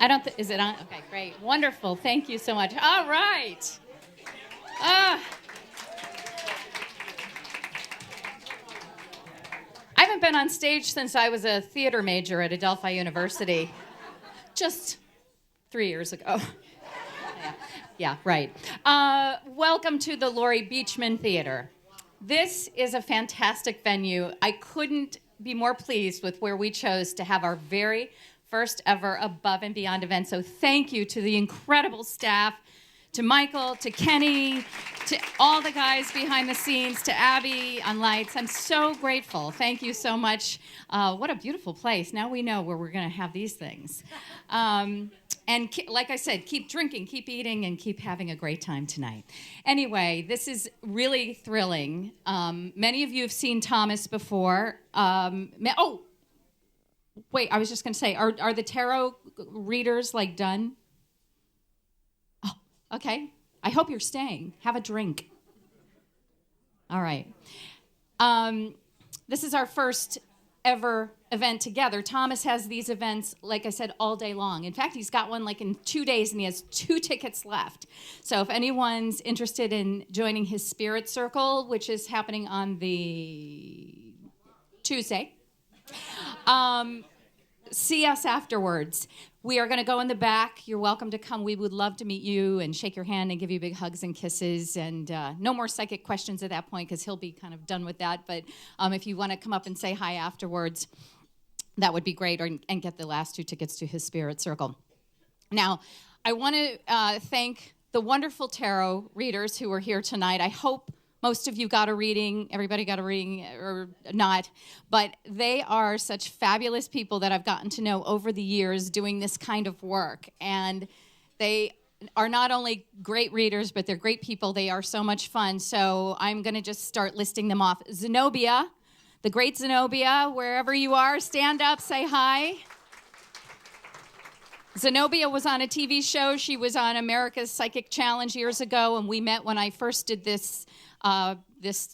I don't, is it on? Okay, great. Wonderful. Thank you so much. All right. I haven't been on stage since I was a theater major at Adelphi University, just 3 years ago. Yeah, right. Welcome to the Laurie Beechman Theater. This is a fantastic venue. I couldn't be more pleased with where we chose to have our very first ever Above and Beyond event. So thank you to the incredible staff, to Michael, to Kenny, to all the guys behind the scenes, to Abby on lights. I'm so grateful. Thank you so much. What a beautiful place. Now we know where we're going to have these things. And like I said, keep drinking, keep eating, and keep having a great time tonight. Anyway, this is really thrilling. Many of you have seen Thomas before. Wait, I was just going to say, are the tarot readers, done? Oh, okay. I hope you're staying. Have a drink. All right. This is our first ever event together. Thomas has these events, like I said, all day long. In fact, he's got one in 2 days, and he has 2 tickets left. So if anyone's interested in joining his Spirit Circle, which is happening on the Tuesday, see us afterwards. We are going to go in the back. You're welcome to come. We would love to meet you and shake your hand and give you big hugs and kisses. And no more psychic questions at that point because he'll be kind of done with that. But if you want to come up and say hi afterwards, that would be great, and get the last 2 tickets to his Spirit Circle. Now, I want to thank the wonderful tarot readers who are here tonight. I hope most of you got a reading, everybody got a reading or not, but they are such fabulous people that I've gotten to know over the years doing this kind of work. And they are not only great readers, but they're great people. They are so much fun. So I'm going to just start listing them off. Zenobia, the great Zenobia, wherever you are, stand up, say hi. Zenobia was on a TV show. She was on America's Psychic Challenge years ago, and we met when I first did this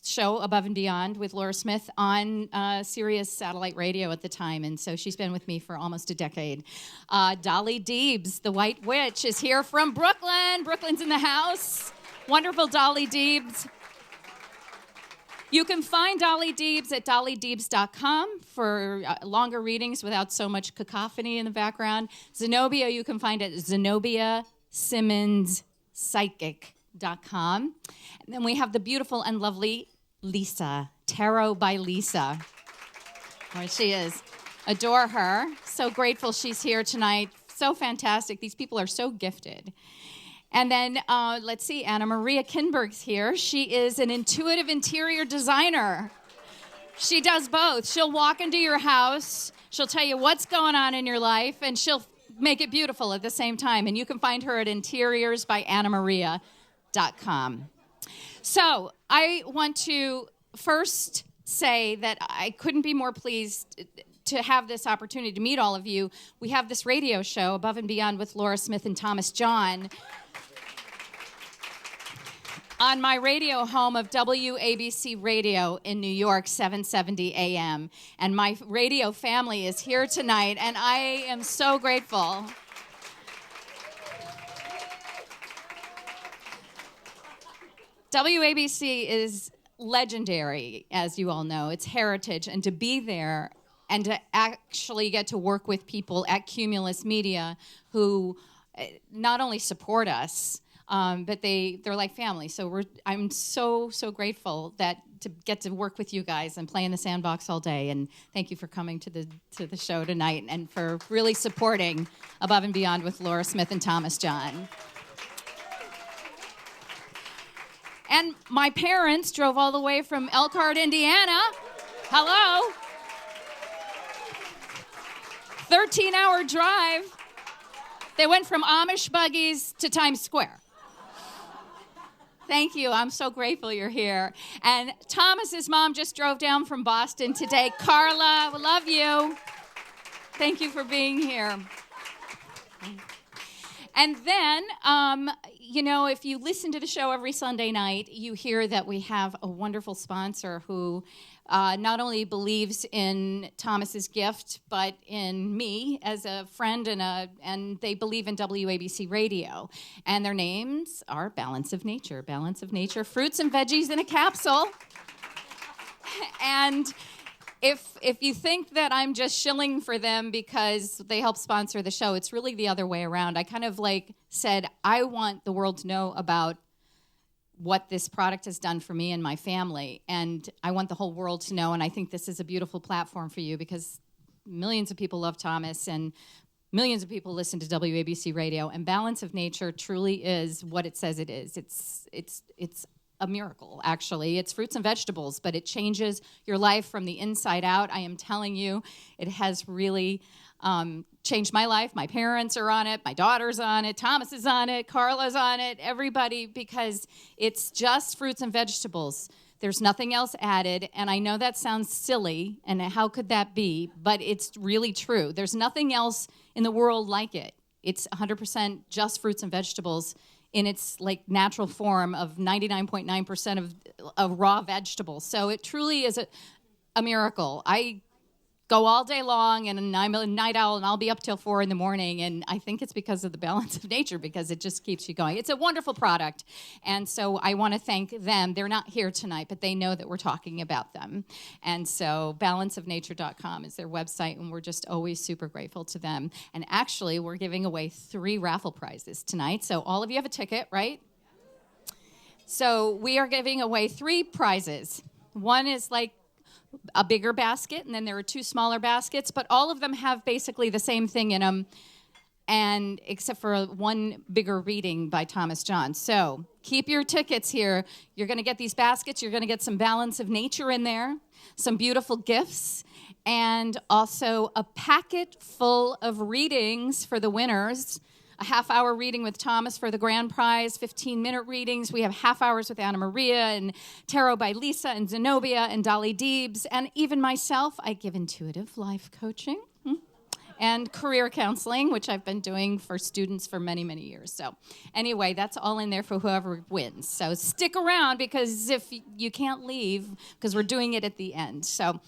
show, Above and Beyond, with Laura Smith on Sirius Satellite Radio at the time, and so she's been with me for almost a decade. Dolly Deebs, the White Witch, is here from Brooklyn. Brooklyn's in the house. Wonderful Dolly Deebs. You can find Dolly Deebs at dollydeebs.com for longer readings without so much cacophony in the background. Zenobia, you can find at ZenobiaSimmonsPsychic.com. And then we have the beautiful and lovely Lisa, Tarot by Lisa. There she is. Adore her. So grateful she's here tonight. So fantastic. These people are so gifted. And then, let's see, Anna Maria Kinberg's here. She is an intuitive interior designer. She does both. She'll walk into your house, she'll tell you what's going on in your life, and she'll make it beautiful at the same time. And you can find her at interiorsbyannamaria.com. So I want to first say that I couldn't be more pleased to have this opportunity to meet all of you. We have this radio show, Above and Beyond with Laura Smith and Thomas John, on my radio home of WABC Radio in New York, 770 AM. And my radio family is here tonight, and I am so grateful. WABC is legendary, as you all know. It's heritage, and to be there and to actually get to work with people at Cumulus Media who not only support us, but they're like family. So I'm so grateful that to get to work with you guys and play in the sandbox all day. And thank you for coming to the show tonight and for really supporting Above and Beyond with Laura Smith and Thomas John. And my parents drove all the way from Elkhart, Indiana. Hello. 13-hour drive. They went from Amish buggies to Times Square. Thank you. I'm so grateful you're here. And Thomas's mom just drove down from Boston today. Carla, we love you. Thank you for being here. And then, if you listen to the show every Sunday night, you hear that we have a wonderful sponsor who not only believes in Thomas's gift, but in me as a friend, and they believe in WABC Radio. And their names are Balance of Nature. Balance of Nature, fruits and veggies in a capsule. And if you think that I'm just shilling for them because they help sponsor the show, it's really the other way around. I kind of said, I want the world to know about what this product has done for me and my family, and I want the whole world to know, and I think this is a beautiful platform for you because millions of people love Thomas and millions of people listen to WABC Radio, and Balance of Nature truly is what it says it is. It's a miracle, actually. It's fruits and vegetables, but it changes your life from the inside out. I am telling you, it has really changed my life. My parents are on it. My daughter's on it. Thomas is on it. Carla's on it. Everybody, because it's just fruits and vegetables. There's nothing else added, and I know that sounds silly, and how could that be? But it's really true. There's nothing else in the world like it. It's 100% just fruits and vegetables in its natural form of 99.9% of raw vegetables. So it truly is a miracle. I go all day long, and I'm a night owl, and I'll be up till 4 a.m, and I think it's because of the Balance of Nature, because it just keeps you going. It's a wonderful product, and so I want to thank them. They're not here tonight, but they know that we're talking about them, and so balanceofnature.com is their website, and we're just always super grateful to them. And actually, we're giving away 3 raffle prizes tonight, so all of you have a ticket, right? So we are giving away 3 prizes. One is a bigger basket, and then there are 2 smaller baskets, but all of them have basically the same thing in them, and except for one bigger reading by Thomas John. So keep your tickets here. You're going to get these baskets. You're going to get some Balance of Nature in there, some beautiful gifts, and also a packet full of readings for the winners. A half-hour reading with Thomas for the grand prize, 15-minute readings. We have half hours with Anna Maria and Tarot by Lisa and Zenobia and Dolly Deebs. And even myself, I give intuitive life coaching and career counseling, which I've been doing for students for many, many years. So anyway, that's all in there for whoever wins. So stick around, because if you can't leave, because we're doing it at the end. So,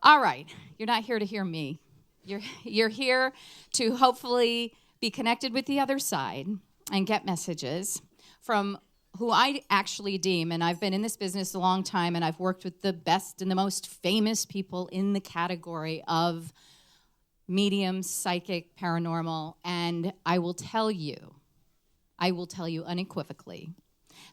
all right, you're not here to hear me. You're here to hopefully be connected with the other side and get messages from who I actually deem, and I've been in this business a long time, and I've worked with the best and the most famous people in the category of medium, psychic, paranormal, and I will tell you unequivocally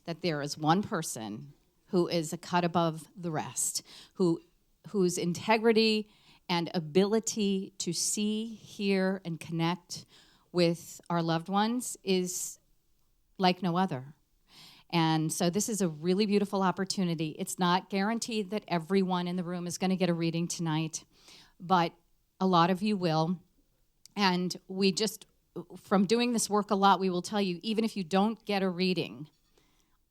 that there is one person who is a cut above the rest, whose integrity and ability to see, hear, and connect with our loved ones is like no other. And so this is a really beautiful opportunity. It's not guaranteed that everyone in the room is going to get a reading tonight, but a lot of you will. And we just, from doing this work a lot, we will tell you, even if you don't get a reading,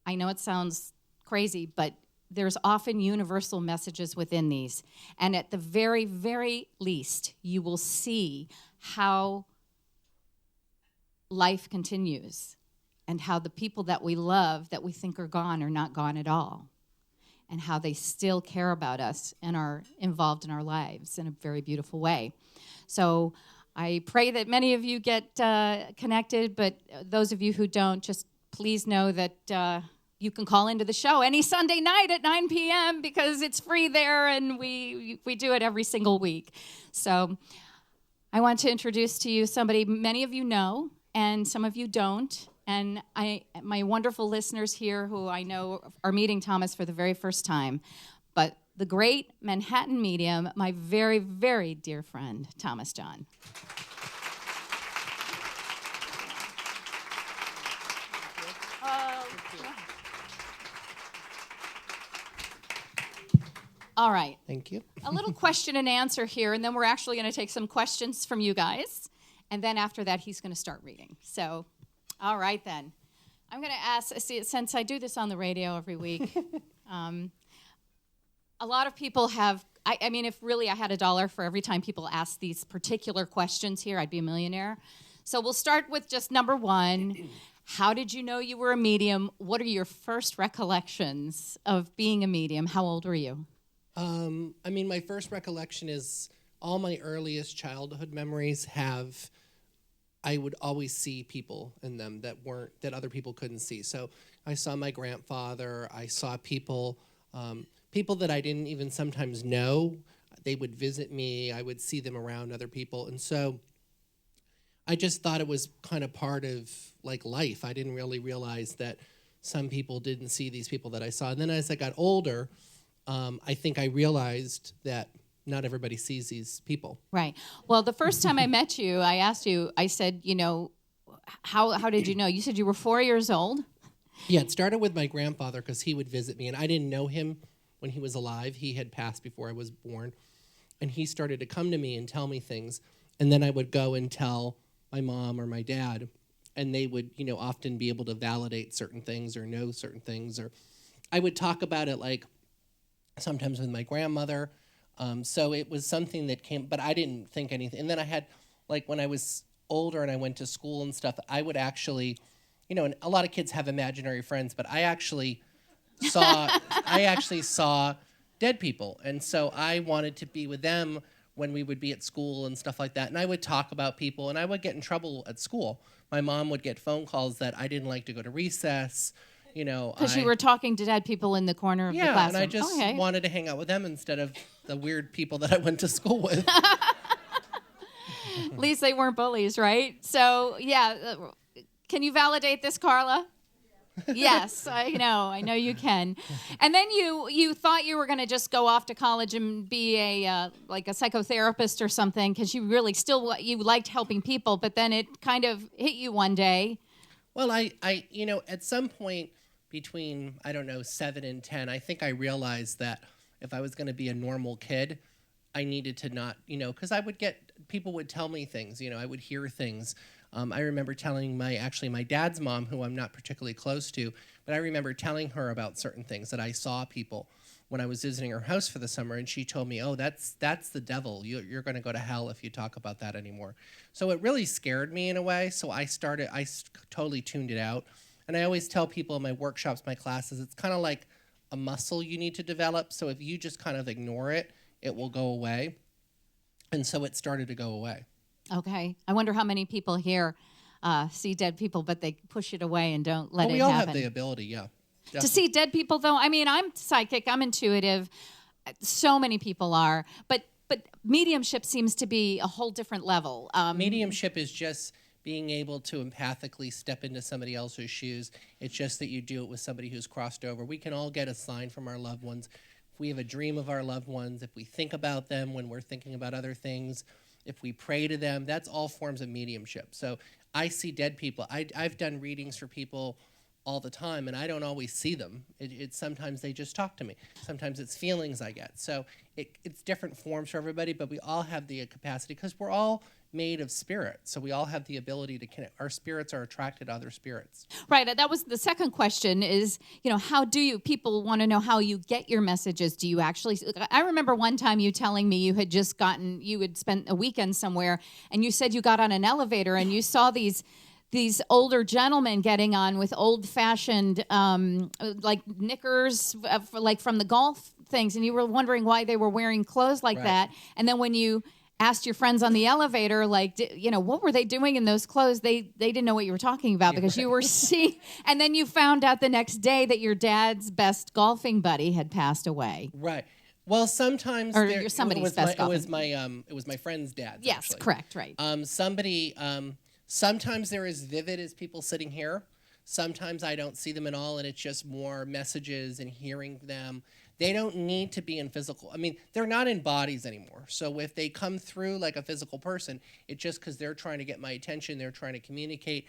I know it sounds crazy, but there's often universal messages within these. And at the very, very least, you will see how life continues, and how the people that we love, that we think are gone, are not gone at all, and how they still care about us and are involved in our lives in a very beautiful way. So I pray that many of you get connected, but those of you who don't, just please know that you can call into the show any Sunday night at 9 p.m. because it's free there, and we do it every single week. So I want to introduce to you somebody many of you know, and some of you don't. And my wonderful listeners here who I know are meeting Thomas for the very first time. But the great Manhattan medium, my very, very dear friend, Thomas John. All right. Thank you. A little question and answer here, and then we're actually going to take some questions from you guys. And then after that, he's going to start reading. So, all right then. I'm going to ask, since I do this on the radio every week, a lot of people have, if really I had $1 for every time people ask these particular questions here, I'd be a millionaire. So we'll start with just number one. How did you know you were a medium? What are your first recollections of being a medium? How old were you? My first recollection is all my earliest childhood memories I would always see people in them that other people couldn't see. So I saw my grandfather. I saw people that I didn't even sometimes know. They would visit me. I would see them around other people. And so I just thought it was kind of part of like life. I didn't really realize that some people didn't see these people that I saw. And then as I got older, I think I realized that not everybody sees these people. Right. Well, the first time I met you, I asked you, I said, how did you know? You said you were 4 years old. Yeah, it started with my grandfather because he would visit me, and I didn't know him when he was alive. He had passed before I was born, and he started to come to me and tell me things, and then I would go and tell my mom or my dad, and they would, often be able to validate certain things or know certain things, or I would talk about it like sometimes with my grandmother. So it was something that came, but I didn't think anything. And then I had, like when I was older and I went to school and stuff, I would actually, and a lot of kids have imaginary friends, but I actually saw dead people. And so I wanted to be with them when we would be at school and stuff like that. And I would talk about people, and I would get in trouble at school. My mom would get phone calls that I didn't like to go to recess. Because you were talking to dead people in the corner of the classroom. Yeah, and I just wanted to hang out with them instead of the weird people that I went to school with. At least they weren't bullies, right? So, yeah. Can you validate this, Carla? Yes, I know you can. And then you thought you were going to just go off to college and be a psychotherapist or something because you really you liked helping people, but then it kind of hit you one day. Well, I at some point between, 7 and 10, I think I realized that if I was going to be a normal kid, I needed to not, because people would tell me things, I would hear things. I remember telling my dad's mom, who I'm not particularly close to, but I remember telling her about certain things that I saw people when I was visiting her house for the summer, and she told me, oh, that's the devil. You're going to go to hell if you talk about that anymore. So it really scared me in a way, so I totally tuned it out. And I always tell people in my workshops, my classes, it's kind of like a muscle you need to develop. So if you just kind of ignore it, it will go away. And so it started to go away. Okay. I wonder how many people here see dead people, but they push it away and don't let it happen. We all have the ability, yeah. Definitely. To see dead people, though, I'm psychic, I'm intuitive. So many people are. But mediumship seems to be a whole different level. Mediumship is just being able to empathically step into somebody else's shoes. It's just that you do it with somebody who's crossed over. We can all get a sign from our loved ones. If we have a dream of our loved ones, if we think about them when we're thinking about other things, if we pray to them, that's all forms of mediumship. So I see dead people. I've done readings for people all the time, and I don't always see them. It's sometimes they just talk to me. Sometimes it's feelings I get. So it's different forms for everybody, but we all have the capacity because we're all made of spirit. So we all have the ability to connect. Our spirits are attracted to other spirits. Right. That was the second question is, how do people want to know how you get your messages? Do you actually, I remember one time you telling me you had spent a weekend somewhere and you said you got on an elevator and you saw these older gentlemen getting on with old-fashioned like knickers like from the golf things, and you were wondering why they were wearing clothes like that. And then when you asked your friends on the elevator, like, what were they doing in those clothes? They didn't know what you were talking about because you were seeing. And then you found out the next day that your dad's best golfing buddy had passed away. Right. Well, sometimes or somebody's best golfing. It was my friend's dad. Yes, actually. Correct. Right. Sometimes they're as vivid as people sitting here. Sometimes I don't see them at all, and it's just more messages and hearing them. They don't need to be in physical. They're not in bodies anymore. So if they come through like a physical person, it's just because they're trying to get my attention. They're trying to communicate.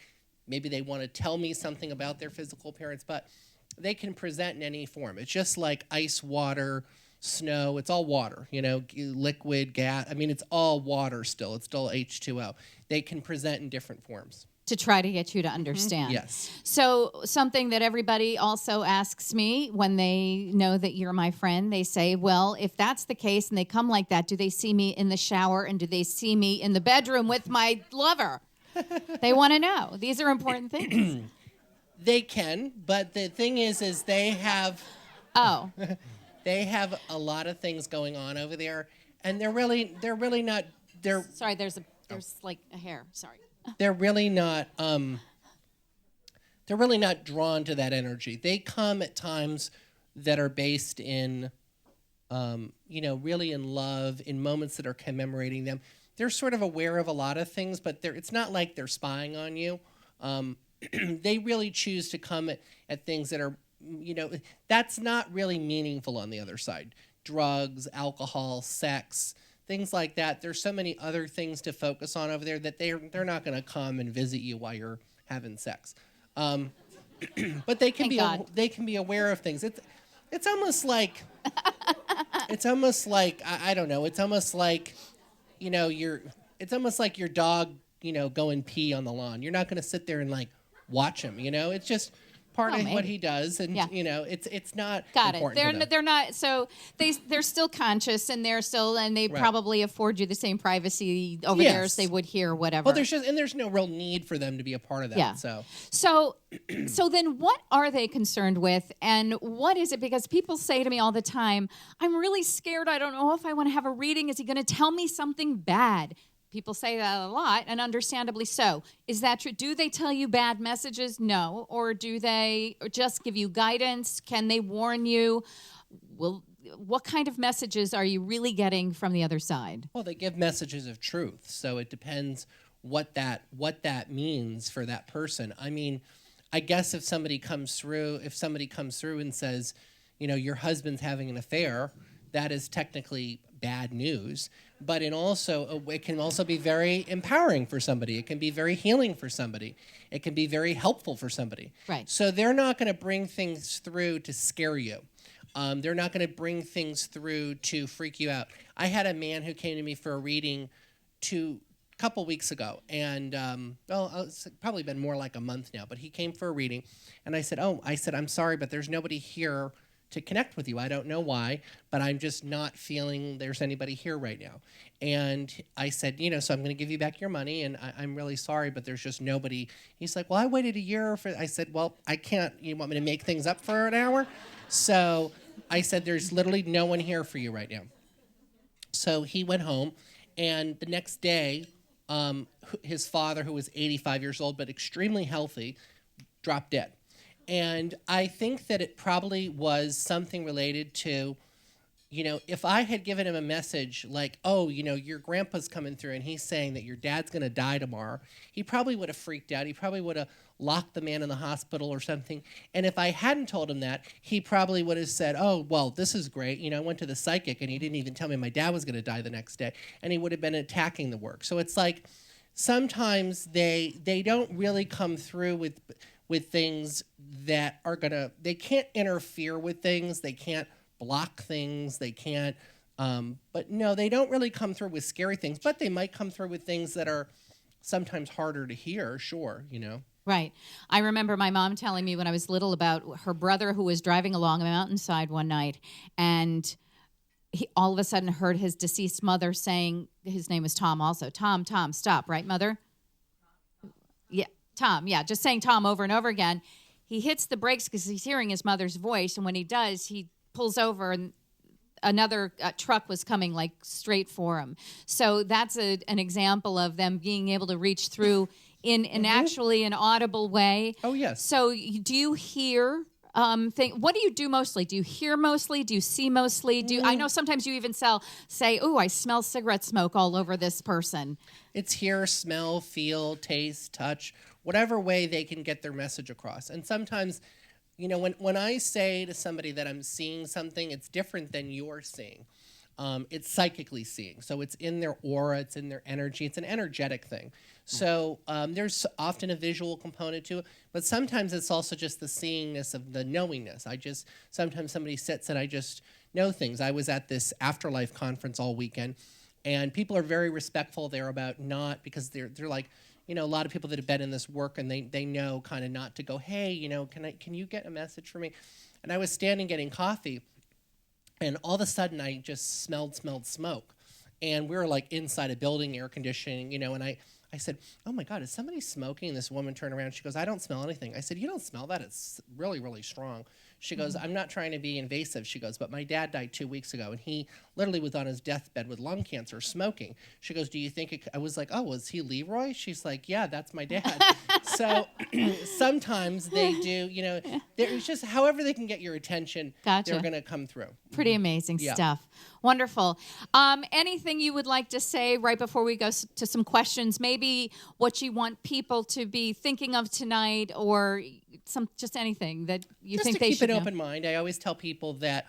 Maybe they want to tell me something about their physical appearance, but they can present in any form. It's just like ice, water, snow. It's all water, liquid, gas. It's all water still. It's still H2O. They can present in different forms. To try to get you to understand. Yes. So something that everybody also asks me when they know that you're my friend, they say, well, if that's the case and they come like that, do they see me in the shower and do they see me in the bedroom with my lover? They want to know. These are important things. They can, but the thing is they have Oh, they have a lot of things going on over there, and they're really not sorry. There's like a hair. Sorry. they're really not they're really not drawn to that energy. They come at times that are based in really in love, in moments that are commemorating them. They're sort of aware of a lot of things, but it's not like they're spying on you. They really choose to come at things that are, that's not really meaningful on the other side. Drugs, alcohol, sex, things like that. There's so many other things to focus on over there that they're not going to come and visit you while you're having sex. But they can they can be aware of things. It's almost like I don't know. It's almost like it's almost like your dog go and pee on the lawn. You're not going to sit there and like watch him. It's just part of what he does, and it's not Got important it. to them. They're not. So they're still conscious, and they Right. probably afford you the same privacy over there as they would here, or whatever. Well, there's no real need for them to be a part of that. Yeah. So then what are they concerned with, and what is it? Because people say to me all the time, I'm really scared. I don't know if I want to have a reading. Is he going to tell me something bad? People say that a lot, and understandably so. Is that true? Do they tell you bad messages? No. Or do they just give you guidance? Can they warn you? What kind of messages are you really getting from the other side? Well, they give messages of truth, so it depends what that means for that person. I mean, I guess if somebody comes through and says, your husband's having an affair, that is technically bad news. But it can also be very empowering for somebody. It can be very healing for somebody. It can be very helpful for somebody. Right. So they're not going to bring things through to scare you. They're not going to bring things through to freak you out. I had a man who came to me for a reading a couple weeks ago, and it's probably been more like a month now, but he came for a reading, and I said, I'm sorry, but there's nobody here to connect with you. I don't know why, but I'm just not feeling there's anybody here right now. And I said, so I'm going to give you back your money, and I'm really sorry, but there's just nobody. He's like, well, I waited a year for. I said, well, I can't. You want me to make things up for an hour? So I said, there's literally no one here for you right now. So he went home, and the next day, his father, who was 85 years old but extremely healthy, dropped dead. And I think that it probably was something related to, if I had given him a message like, your grandpa's coming through and he's saying that your dad's going to die tomorrow, he probably would have freaked out. He probably would have locked the man in the hospital or something. And if I hadn't told him that, he probably would have said, oh, well, this is great. I went to the psychic and he didn't even tell me my dad was going to die the next day. And he would have been attacking the work. So it's like sometimes they don't really come through with things that are they can't interfere with things, they can't block things, they can't, but no, they don't really come through with scary things, but they might come through with things that are sometimes harder to hear, sure. Right. I remember my mom telling me when I was little about her brother who was driving along a mountainside one night, and he all of a sudden heard his deceased mother saying, his name was Tom also, Tom, stop, right, mother? Yeah. Tom, yeah, just saying Tom over and over again. He hits the brakes because he's hearing his mother's voice, and when he does, he pulls over, and another truck was coming like straight for him. So that's an example of them being able to reach through in actually an audible way. Oh, yes. So do you hear what do you do mostly? Do you hear mostly? Do you see mostly? I know sometimes you even say, "Oh, I smell cigarette smoke all over this person." It's hear, smell, feel, taste, touch, whatever way they can get their message across. And sometimes, when I say to somebody that I'm seeing something, it's different than you're seeing. It's psychically seeing. So it's in their aura, it's in their energy, it's an energetic thing. So there's often a visual component to it, but sometimes it's also just the seeingness of the knowingness. Sometimes somebody sits and I just know things. I was at this Afterlife conference all weekend, and people are very respectful there about not, because they're like, a lot of people that have been in this work, and they know kind of not to go, hey, can you get a message for me? And I was standing getting coffee, and all of a sudden I just smelled smoke. And we were like inside a building, air conditioning, and I I said, oh my God, is somebody smoking? And this woman turned around. She goes, I don't smell anything. I said, you don't smell that? It's really, really strong. She goes, I'm not trying to be invasive. She goes, but my dad died 2 weeks ago, and he literally was on his deathbed with lung cancer, smoking. She goes, do you think it, I was like, oh, was he Leroy? She's like, yeah, that's my dad. So sometimes they do, you know, it's just however they can get your attention, Gotcha. they're going to come through. Pretty amazing Yeah. stuff. Wonderful. Anything you would like to say right before we go to some questions? Maybe what you want people to be thinking of tonight, or just anything that you Just think to they keep should an know. open mind. I always tell people that,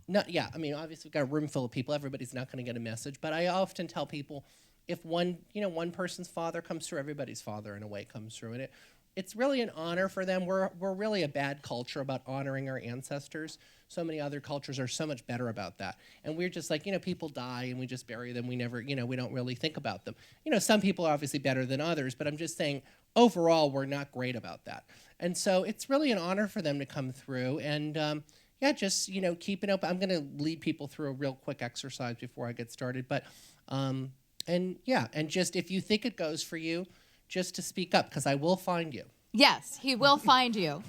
obviously we've got a room full of people. Everybody's not going to get a message, but I often tell people, if one person's father comes through, everybody's father in a way comes through, and it's really an honor for them. We're really a bad culture about honoring our ancestors. So many other cultures are so much better about that, and we're just like, people die and we just bury them. We never, we don't really think about them. Some people are obviously better than others, but I'm just saying overall we're not great about that. And so it's really an honor for them to come through, and just keep it open. I'm going to lead people through a real quick exercise before I get started, but and just if you think it goes for you, just to speak up, because I will find you. Yes, he will find you.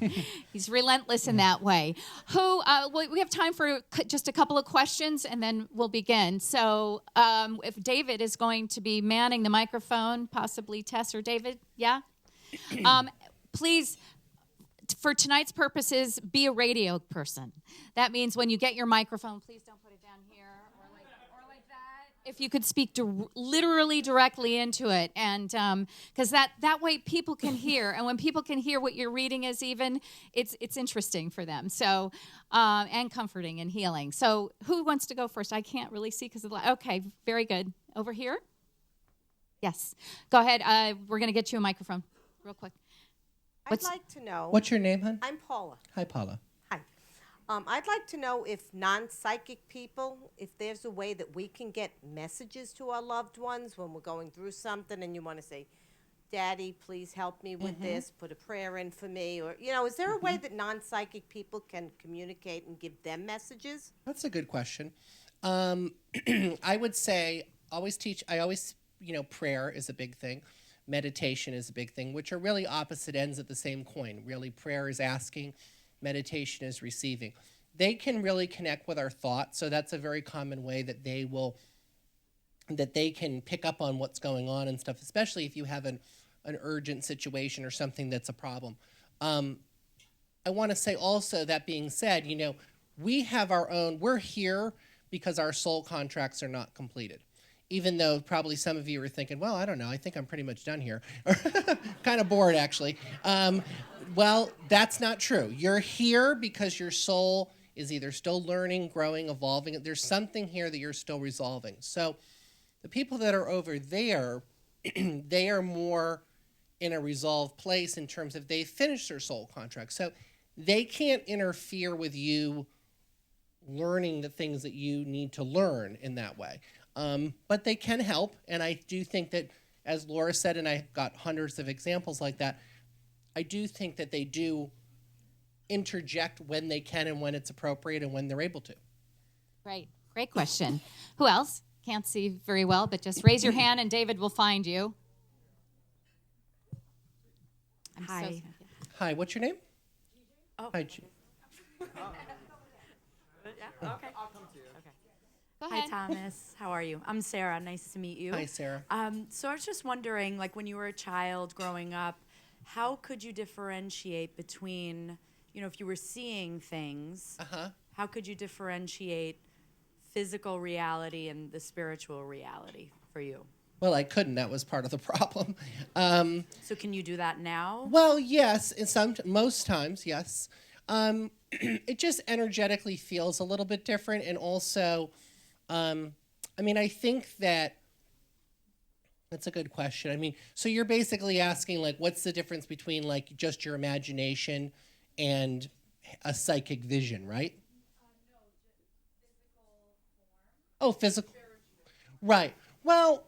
He's relentless in that way. We have time for just a couple of questions, and then we'll begin. So if David is going to be manning the microphone, possibly Tess or David, yeah? Please, for tonight's purposes, be a radio person. That means when you get your microphone, please don't put it down here or like that. If you could speak literally directly into it, and because that way people can hear, and when people can hear what you're reading is it's interesting for them. So and comforting and healing. So who wants to go first? I can't really see because of the light. Okay, very good. Over here. Yes, go ahead. We're going to get you a microphone real quick. I'd like to know. What's your name, hon? I'm Paula. Hi, Paula. Hi. I'd like to know if non-psychic people, if there's a way that we can get messages to our loved ones when we're going through something and you want to say, Daddy, please help me with this, put a prayer in for me, or, is there a way that non-psychic people can communicate and give them messages? That's a good question. I would say prayer is a big thing. Meditation is a big thing, which are really opposite ends of the same coin. Really, prayer is asking, meditation is receiving. They can really connect with our thoughts, so that's a very common way that they can pick up on what's going on and stuff, especially if you have an urgent situation or something that's a problem. I want to say also, that being said, we have our own, we're here because our soul contracts are not completed. Even though probably some of you are thinking, well, I don't know, I think I'm pretty much done here. Kind of bored, actually. Well, that's not true. You're here because your soul is either still learning, growing, evolving. There's something here that you're still resolving. So the people that are over there, they are more in a resolved place in terms of they finished their soul contract. So they can't interfere with you learning the things that you need to learn in that way. But they can help, and I do think that, as Laura said, and I've got hundreds of examples like that, I do think that they do interject when they can and when it's appropriate and when they're able to. Great question. Who else? Can't see very well, but just raise your hand and David will find you. Hi. Hi, what's your name? Oh. Hi, Okay. Go Hi, ahead. Thomas. How are you? I'm Sarah. Nice to meet you. Hi, Sarah. So I was just wondering, when you were a child growing up, how could you differentiate between, if you were seeing things, how could you differentiate physical reality and the spiritual reality for you? Well, I couldn't. That was part of the problem. So can you do that now? Well, yes. Most times, yes. It just energetically feels a little bit different, and also, I think that's a good question. So you're basically asking, what's the difference between, just your imagination and a psychic vision, right? No, just physical form. Oh, physical. Right. Well,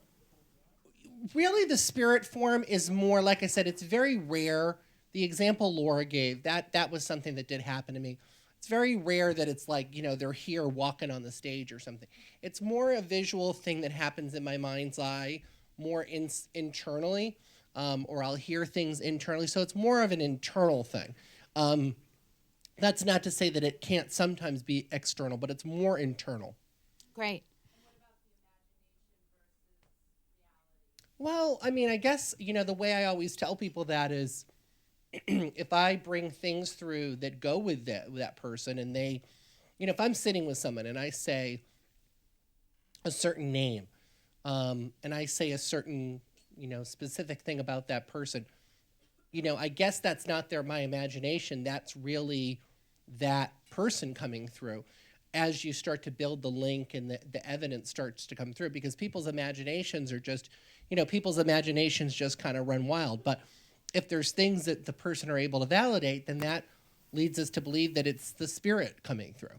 really the spirit form is more, like I said, it's very rare. The example Laura gave, that was something that did happen to me. It's very rare that it's they're here walking on the stage or something. It's more a visual thing that happens in my mind's eye more internally, or I'll hear things internally. So it's more of an internal thing. That's not to say that it can't sometimes be external, but it's more internal. Great. Well, I mean, I guess, the way I always tell people that is if I bring things through that go with that person, and they, if I'm sitting with someone and I say a certain name, and I say a certain, specific thing about that person, I guess that's not my imagination. That's really that person coming through as you start to build the link and the evidence starts to come through, because people's imaginations are just, people's imaginations just kind of run wild. But if there's things that the person are able to validate, then that leads us to believe that it's the spirit coming through.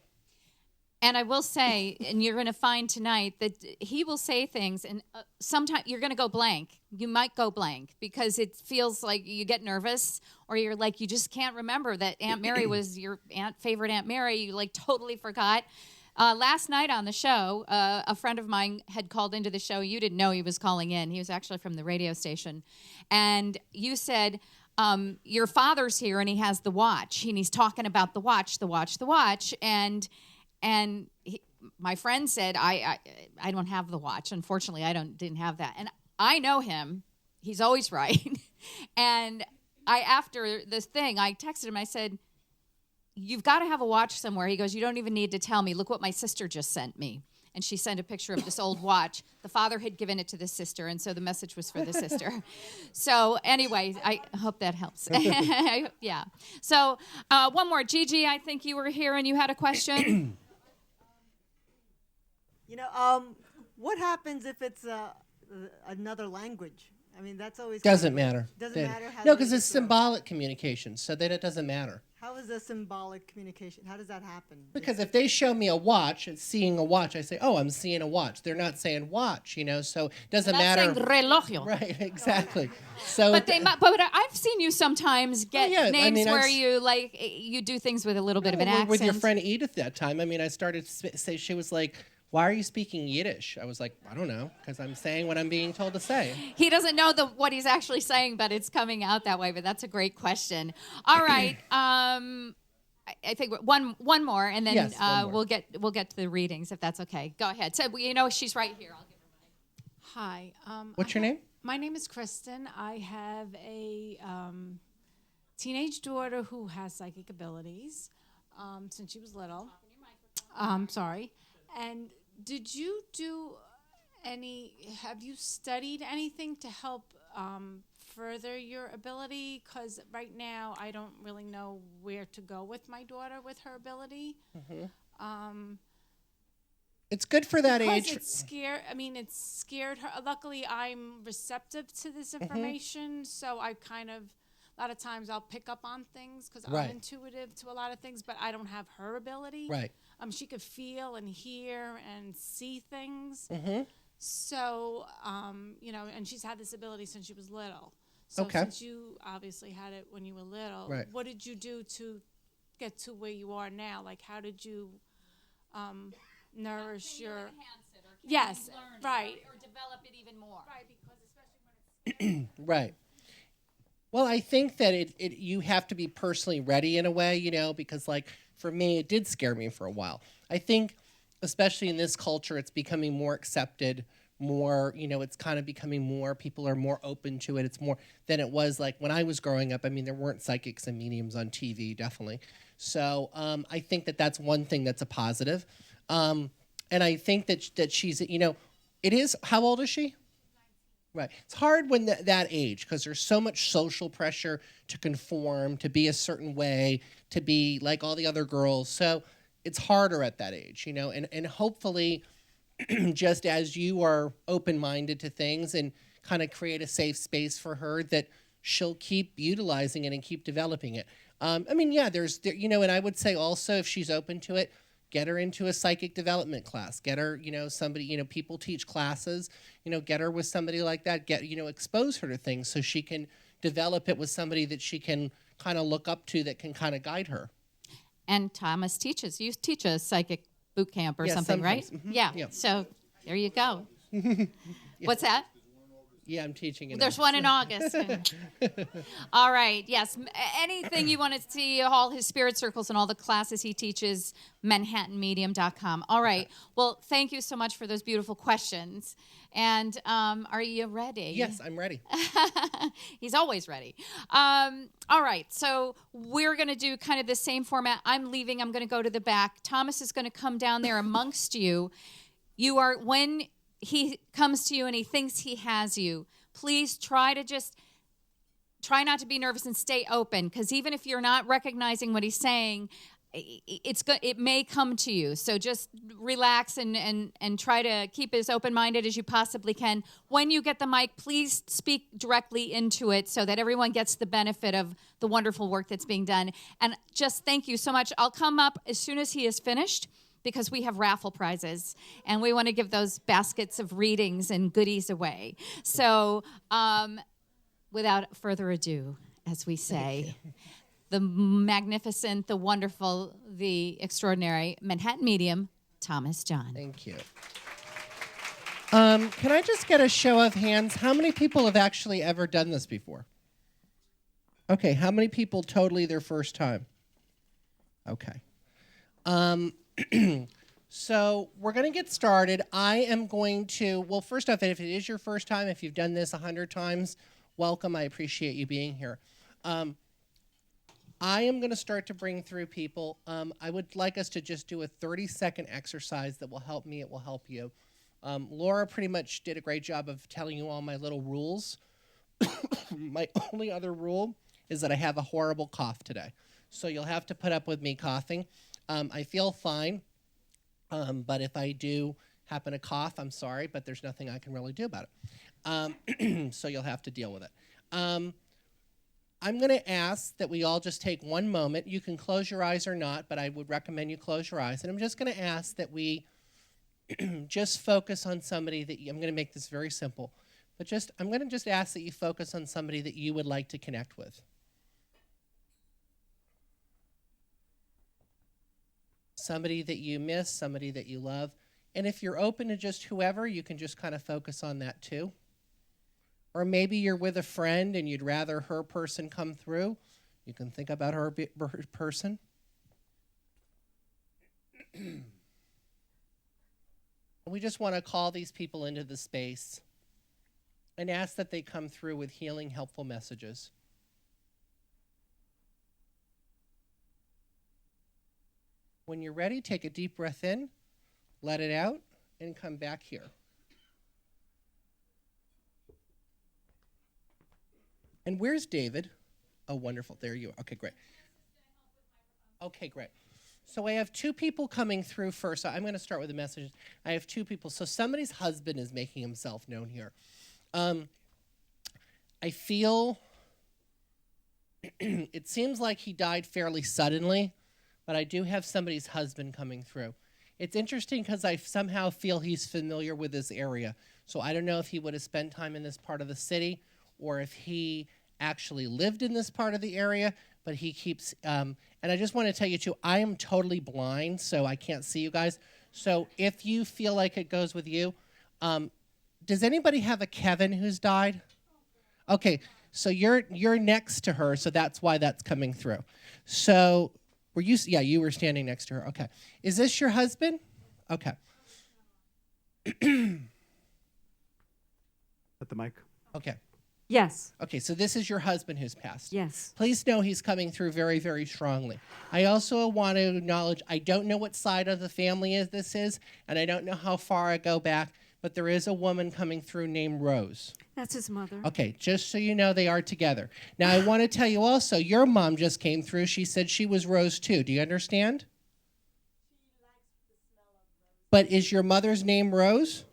And I will say, and you're going to find tonight that he will say things, and sometimes you're going to go blank. You might go blank because it feels like you get nervous, or you're like, you just can't remember that Aunt Mary was your favorite Aunt Mary. You like totally forgot. Last night on the show, a friend of mine had called into the show. You didn't know he was calling in. He was actually from the radio station. And you said, your father's here and he has the watch. And he's talking about the watch. And my friend said, I don't have the watch. Unfortunately, didn't have that. And I know him. He's always right. And after this thing, I texted him. I said, you've got to have a watch somewhere. He goes, you don't even need to tell me. Look what my sister just sent me. And she sent a picture of this old watch. The father had given it to the sister, and so the message was for the sister. So anyway, I hope that helps. Yeah. So one more. Gigi, I think you were here and you had a question. What happens if it's another language? I mean, that's always Doesn't matter. Doesn't matter how No, they because it's use it. symbolic communication, so then it doesn't matter. How is a symbolic communication? How does that happen? Because if they show me a watch, it's seeing a watch, I say, oh, I'm seeing a watch. They're not saying watch, so it doesn't matter. Saying relojio. Right, exactly. So, But but I've seen you sometimes get yeah, I names mean, where you do things with a little bit of an Well, accent. with your friend Edith that time, I mean, I started to say, she was like, why are you speaking Yiddish? I was like, I don't know, because I'm saying what I'm being told to say. He doesn't know what he's actually saying, but it's coming out that way. But that's a great question. All right, I think one more, and then Yes, one more. we'll get to the readings if that's okay. Go ahead. So she's right here. I'll give her mine. Hi. What's your name? My name is Kristen. I have a teenage daughter who has psychic abilities since she was little. Sorry. And did you have you studied anything to help further your ability? Because right now I don't really know where to go with my daughter with her ability. Mm-hmm. It's good for that Because age. it's scared her. Luckily, I'm receptive to this information, so I kind of, a lot of times I'll pick up on things because Right. I'm intuitive to a lot of things, but I don't have her ability. Right. She could feel and hear and see things. Mm-hmm. So, and she's had this ability since she was little. So Okay. since you obviously had it when you were little, Right. what did you do to get to where you are now? Like, how did you nourish your... Yes, right. Or develop it even more. Right, because especially when it's... Right. Well, I think that you have to be personally ready in a way, because like for me, it did scare me for a while. I think, especially in this culture, it's becoming more accepted, more, it's kind of becoming more, people are more open to it. It's more than it was like when I was growing up. I mean, there weren't psychics and mediums on TV, definitely. So I think that that's one thing that's a positive. And I think that she's, it is, how old is she? Right. It's hard when that age because there's so much social pressure to conform, to be a certain way, to be like all the other girls. So it's harder at that age, and hopefully just as you are open-minded to things and kind of create a safe space for her that she'll keep utilizing it and keep developing it. And I would say also if she's open to it, get her into a psychic development class. Get her, somebody, people teach classes, get her with somebody like that. Expose her to things so she can develop it with somebody that she can kind of look up to that can kind of guide her. And Thomas teaches. You teach a psychic boot camp or Yeah, something, right? sometimes. Mhm. Yeah. Yeah. So there you go. What's that? Yeah, I'm teaching in There's one in August. All right. Yes. Anything you want to see, all his spirit circles and all the classes he teaches, manhattanmedium.com. All right. Well, thank you so much for those beautiful questions. And are you ready? Yes, I'm ready. He's always ready. All right. So we're going to do kind of the same format. I'm leaving. I'm going to go to the back. Thomas is going to come down there amongst you. You are, when he comes to you and he thinks he has you, please try not to be nervous and stay open, because even if you're not recognizing what he's saying, it may come to you. So just relax and try to keep as open-minded as you possibly can. When you get the mic, please speak directly into it so that everyone gets the benefit of the wonderful work that's being done. And just thank you so much. I'll come up as soon as he is finished, because we have raffle prizes, and we want to give those baskets of readings and goodies away. So without further ado, as we say, the magnificent, the wonderful, the extraordinary Manhattan Medium, Thomas John. Thank you. Can I just get a show of hands? How many people have actually ever done this before? Okay, how many people totally their first time? Okay. So we're going to get started. I am going to, well, first off, if it is your first time, if you've done this 100 times, welcome. I appreciate you being here. I am going to start to bring through people. I would like us to just do a 30-second exercise that will help me. It will help you. Laura pretty much did a great job of telling you all my little rules. My only other rule is that I have a horrible cough today. So you'll have to put up with me coughing. I feel fine, but if I do happen to cough, I'm sorry, but there's nothing I can really do about it. So you'll have to deal with it. I'm going to ask that we all just take one moment. You can close your eyes or not, but I would recommend you close your eyes. And I'm just going to ask that we just focus on somebody that I'm going to make this very simple, but I'm going to just ask that you focus on somebody that you would like to connect with. Somebody that you miss, somebody that you love. And if you're open to just whoever, you can just kind of focus on that too. Or maybe you're with a friend and you'd rather her person come through. You can think about her person. We just want to call these people into the space and ask that they come through with healing, helpful messages. When you're ready, take a deep breath in, let it out, and come back here. And where's David? Oh, wonderful. There you are. Okay, great. Okay, great. So I have two people coming through first. So I'm going to start with the message. I have two people. So somebody's husband is making himself known here. I feel it seems like he died fairly suddenly, but I do have somebody's husband coming through. It's interesting because I somehow feel he's familiar with this area. So I don't know if he would have spent time in this part of the city or if he actually lived in this part of the area, but he keeps, and I just want to tell you too, I am totally blind, so I can't see you guys. So if you feel like it goes with you, does anybody have a Kevin who's died? Okay, so you're next to her, so that's why that's coming through. So were you? Yeah, you were standing next to her. Okay, is this your husband? Okay. At the mic. Okay. Yes. Okay, so this is your husband who's passed. Yes. Please know he's coming through very, very strongly. I also want to acknowledge I don't know what side of the family this is, and I don't know how far I go back, but there is a woman coming through named Rose. That's his mother. Okay, just so you know, they are together. Now, I want to tell you also, your mom just came through. She said she was Rose too. Do you understand? But is your mother's name Rose?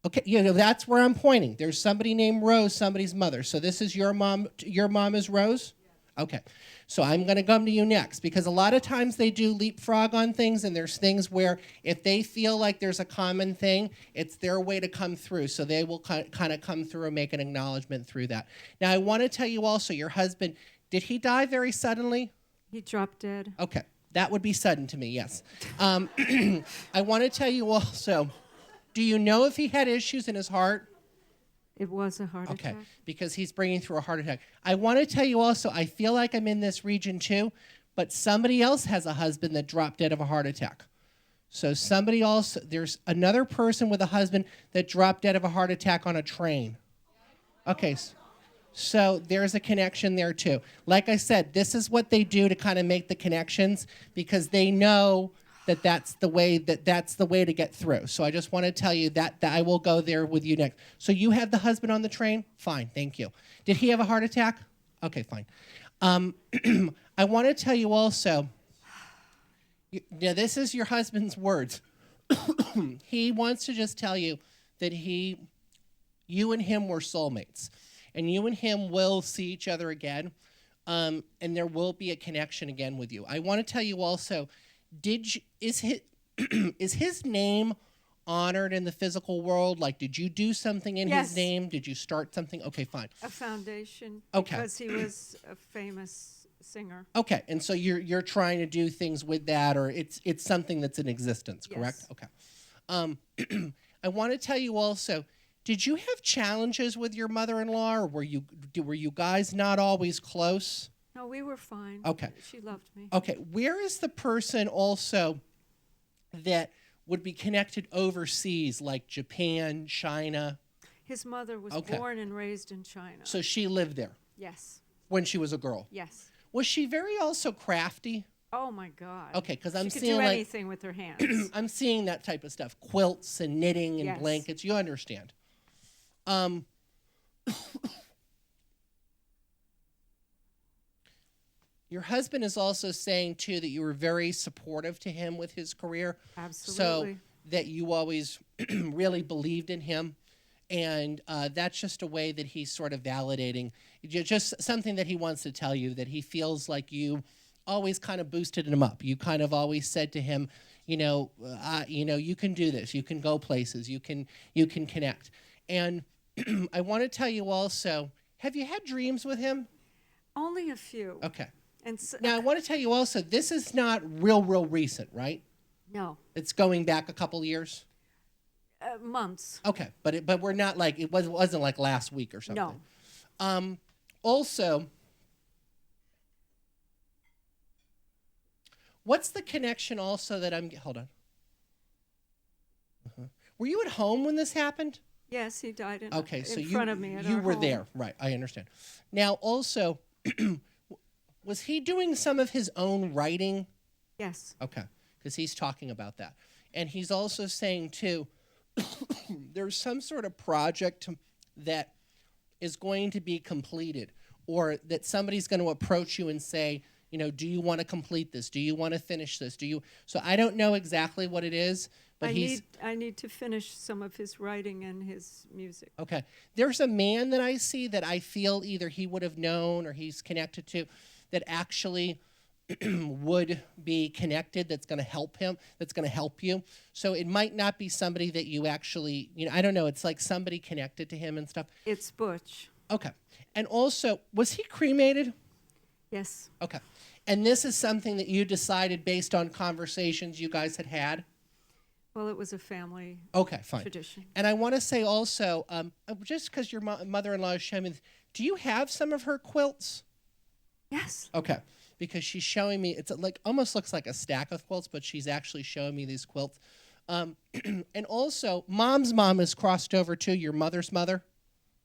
Okay, that's where I'm pointing. There's somebody named Rose, somebody's mother. So this is your mom. Your mom is Rose? Okay. So I'm going to come to you next, because a lot of times they do leapfrog on things, and there's things where if they feel like there's a common thing, it's their way to come through. So they will kind of come through and make an acknowledgement through that. Now, I want to tell you also, your husband, did he die very suddenly? He dropped dead. Okay. That would be sudden to me, yes. I want to tell you also, do you know if he had issues in his heart? It was a heart Okay, attack. because he's bringing through a heart attack. I want to tell you also, I feel like I'm in this region too, but somebody else has a husband that dropped dead of a heart attack. So somebody else, there's another person with a husband that dropped dead of a heart attack on a train. Okay, so there's a connection there too. Like I said, this is what they do to kind of make the connections because they know that that's the way to get through. So I just want to tell you that I will go there with you next. So you have the husband on the train? Fine, thank you. Did he have a heart attack? Okay, fine. I want to tell you also, this is your husband's words. He wants to just tell you that you and him were soulmates. And you and him will see each other again. And there will be a connection again with you. I want to tell you also, is his name honored in the physical world? Like, did you do something in Yes. his name? Did you start something? Okay, fine. A foundation. Okay. Because he was a famous singer. Okay, and so you're trying to do things with that, or it's something that's in existence, correct? Yes. Okay. I want to tell you also, did you have challenges with your mother-in-law, or were you guys not always close? No, we were fine. Okay. She loved me. Okay, where is the person also that would be connected overseas, like Japan, China? His mother was Okay. born and raised in China. So she lived there Yes. when she was a girl. Yes. Was she very also crafty? Oh my God. Okay, because I'm she could seeing do like anything with her hands. I'm seeing that type of stuff, quilts and knitting and Yes. blankets. You understand? Your husband is also saying too that you were very supportive to him with his career. Absolutely. So that you always really believed in him. And that's just a way that he's sort of validating, just something that he wants to tell you, that he feels like you always kind of boosted him up. You kind of always said to him, you can do this. You can go places. You can connect. And I want to tell you also, have you had dreams with him? Only a few. Okay. And Now, I want to tell you also, this is not real recent, right? no, It's going back a couple years. months. Okay, but we're not like it wasn't like last week or something. No. Also, what's the connection also that hold on. Were you at home when this happened? Yes, he died in, Okay, so in front of me at you our were home. there, right? I understand. Now, also, was he doing some of his own writing? Yes. Okay, because he's talking about that, and he's also saying too, there's some sort of project that is going to be completed, or that somebody's going to approach you and say, do you want to complete this? Do you want to finish this? So I don't know exactly what it is, but I need to finish some of his writing and his music. okay. There's a man that I see that I feel either he would have known or he's connected to that actually would be connected, that's going to help him, that's going to help you. So it might not be somebody that you actually, I don't know, it's like somebody connected to him and stuff. It's Butch. Okay. And also, was he cremated? Yes. Okay. And this is something that you decided based on conversations you guys had had? Well, it was a family Okay, fine. tradition. And I want to say also, just because your mother-in-law is showing me, do you have some of her quilts? Yes. Okay, because she's showing me, it's like almost looks like a stack of quilts, but she's actually showing me these quilts. And also, Mom's mom is crossed over to your mother's mother.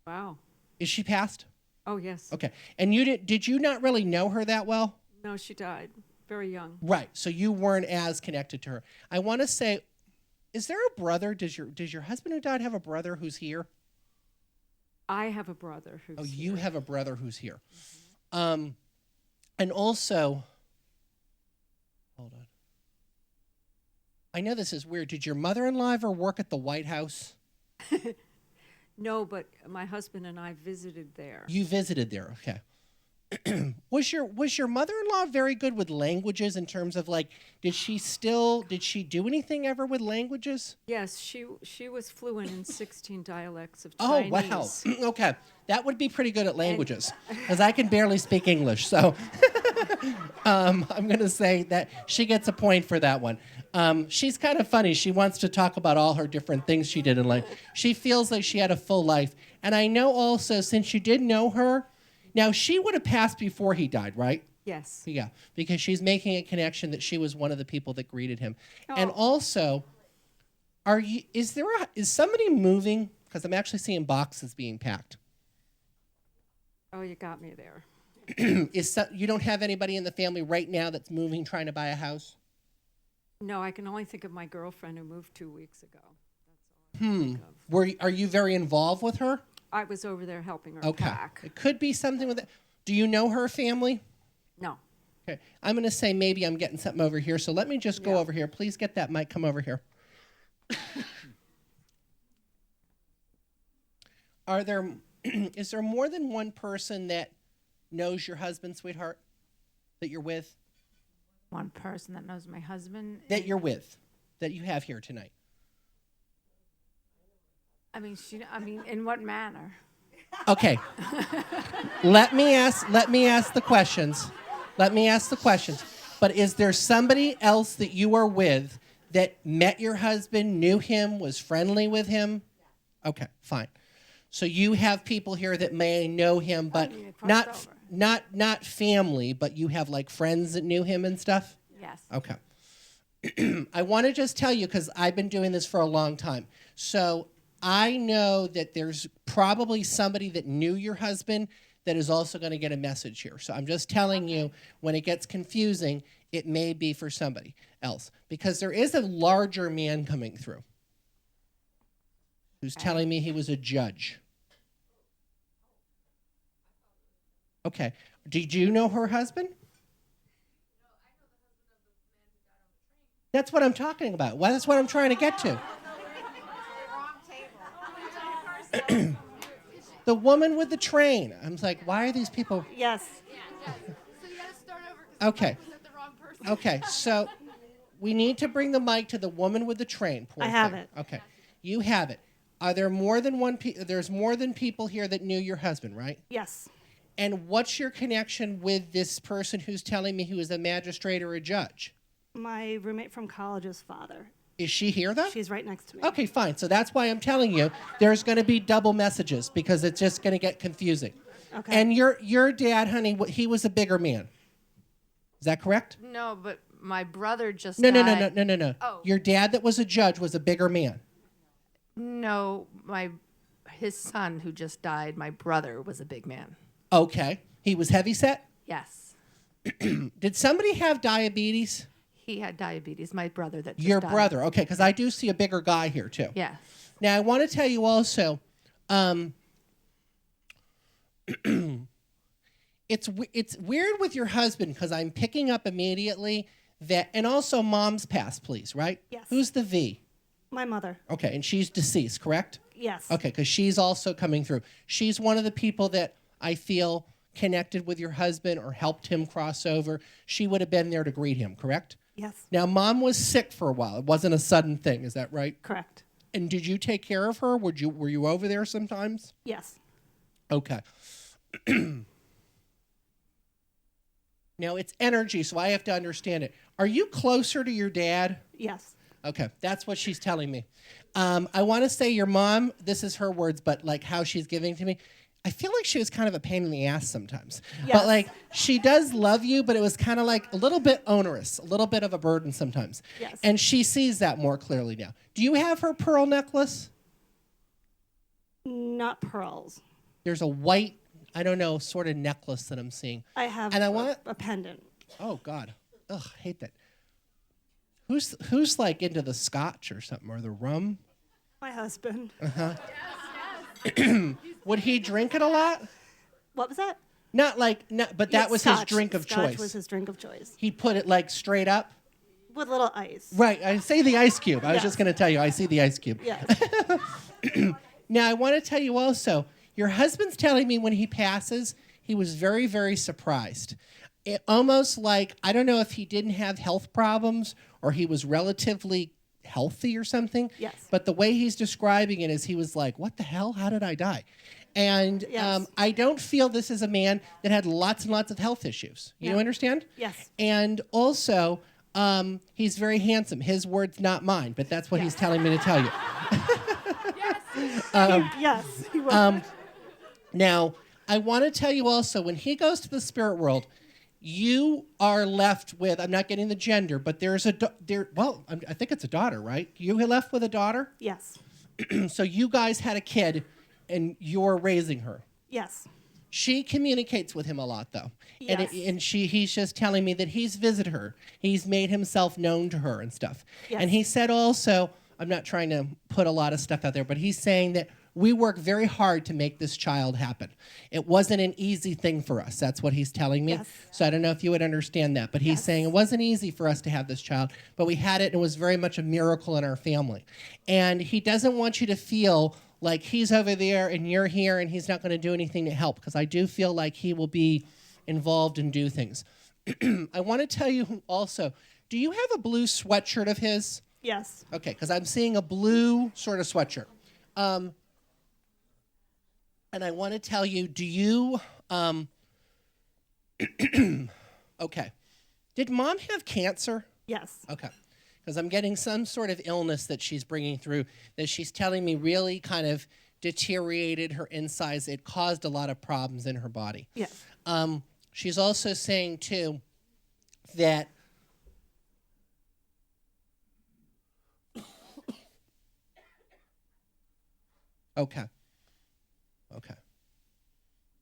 Wow. Is she passed? Oh, yes. Okay. And did you not really know her that well? No, she died very young. Right. So you weren't as connected to her. I want to say, is there a brother? Does your husband who died have a brother who's here? I have a brother who's Oh, you here. have a brother who's here. And also, hold on. I know this is weird. Did your mother-in-law ever work at the White House? No, but my husband and I visited there. You visited there, okay. Was your mother-in-law very good with languages in terms of like, did she do anything ever with languages? Yes, she was fluent in 16 dialects of Oh, Chinese. wow. Okay. That would be pretty good at languages because I can barely speak English. So I'm going to say that she gets a point for that one. She's kind of funny. She wants to talk about all her different things she did in life. She feels like she had a full life. And I know also, since you did know her, now she would have passed before he died, right? Yes. Yeah, because she's making a connection that she was one of the people that greeted him. And also, is somebody moving? Because I'm actually seeing boxes being packed. Oh, you got me there. You don't have anybody in the family right now that's moving, trying to buy a house? No, I can only think of my girlfriend who moved 2 weeks ago. That's all I can think of. Are you very involved with her? I was over there helping her Okay. pack. It could be something with it. Do you know her family? No. Okay. I'm going to say maybe I'm getting something over here. So let me just go Yeah. over here. Please get that mic. Come over here. Is there more than one person that knows your husband, sweetheart, that you're with? One person that knows my husband. That you're with, that you have here tonight? I mean, in what manner? Okay. Let me ask the questions. But is there somebody else that you are with that met your husband, knew him, was friendly with him? Okay, fine. So you have people here that may know him, but not family, but you have like friends that knew him and stuff? Yes. Okay. I want to just tell you, because I've been doing this for a long time. So I know that there's probably somebody that knew your husband that is also going to get a message here. So I'm just telling you, when it gets confusing, it may be for somebody else. Because there is a larger man coming through who's telling me he was a judge. Okay. Did you know her husband? That's what I'm talking about. Well, that's what I'm trying to get to. The woman with the train. I'm like, why are these people? Yes. Okay. Okay, so we need to bring the mic to the woman with the train. Poor I have thing. it. Okay. You have it. Are there more than one? There's more than people here that knew your husband, right? Yes. And what's your connection with this person who's telling me he was a magistrate or a judge? My roommate from college's father. Is she here, though? She's right next to me. Okay, fine. So that's why I'm telling you there's going to be double messages because it's just going to get confusing. Okay. And your dad, honey, he was a bigger man. Is that correct? No, but my brother just No. died. Oh. Your dad that was a judge was a bigger man. No, his son who just died, my brother was a big man. Okay. He was heavyset? Yes. Did somebody have diabetes? He had diabetes, my brother that just Your died. brother. Okay, because I do see a bigger guy here, too. Yes. Now, I want to tell you also, it's weird with your husband because I'm picking up immediately that, and also mom's passed, please, right? Yes. Who's the V? My mother. Okay, and she's deceased, correct? Yes. Okay, because she's also coming through. She's one of the people that I feel connected with your husband or helped him cross over. She would have been there to greet him, correct? Yes. Now, mom was sick for a while. It wasn't a sudden thing. Is that right? Correct. And did you take care of her? Were you over there sometimes? Yes. Okay. Now, it's energy, so I have to understand it. Are you closer to your dad? Yes. Okay, that's what she's telling me. I want to say your mom, this is her words, but like how she's giving to me, I feel like she was kind of a pain in the ass sometimes. Yes. But like she does love you, but it was kind of like a little bit onerous, a little bit of a burden sometimes. Yes. And she sees that more clearly now. Do you have her pearl necklace? Not pearls. There's a white, I don't know, sort of necklace that I'm seeing. I have And I want a pendant. Oh God. Ugh, I hate that. Who's like into the scotch or something or the rum? My husband. Would he drink it a lot? What was that? But that was Scotch. his drink of Scotch choice. was his drink of choice. He put it like straight up. With little ice. Right. I say the ice cube. I was Yes. just going to tell you. I see the ice cube. Yes. Now I want to tell you also. Your husband's telling me when he passes, he was very, very surprised. It almost like I don't know if he didn't have health problems or he was relatively healthy or something. Yes. But the way he's describing it is he was like, "What the hell? How did I die?" And Yes. I don't feel this is a man that had lots and lots of health issues. You No. understand? Yes. And also, He's very handsome. His words, not mine, but that's what he's telling me to tell you. Yes, he will. Now, I want to tell you also, when he goes to the spirit world, you are left with, I'm not getting the gender, but there's I think it's a daughter, right? You left with a daughter? Yes. So you guys had a kid, and you're raising her. Yes. She communicates with him a lot, though. Yes. He's just telling me that he's visited her. He's made himself known to her and stuff. Yes. And he said also, I'm not trying to put a lot of stuff out there, but he's saying that we work very hard to make this child happen. It wasn't an easy thing for us. That's what he's telling me. Yes. So I don't know if you would understand that. But he's saying it wasn't easy for us to have this child, but we had it, and it was very much a miracle in our family. And he doesn't want you to feel like he's over there and you're here and he's not going to do anything to help, because I do feel like he will be involved and do things. I want to tell you also, do you have a blue sweatshirt of his? Yes. Okay, because I'm seeing a blue sort of sweatshirt. And I want to tell you, do you, okay. Did mom have cancer? Yes. Okay. Because I'm getting some sort of illness that she's bringing through that she's telling me really kind of deteriorated her insides. It caused a lot of problems in her body. Yes. She's also saying, too, that okay.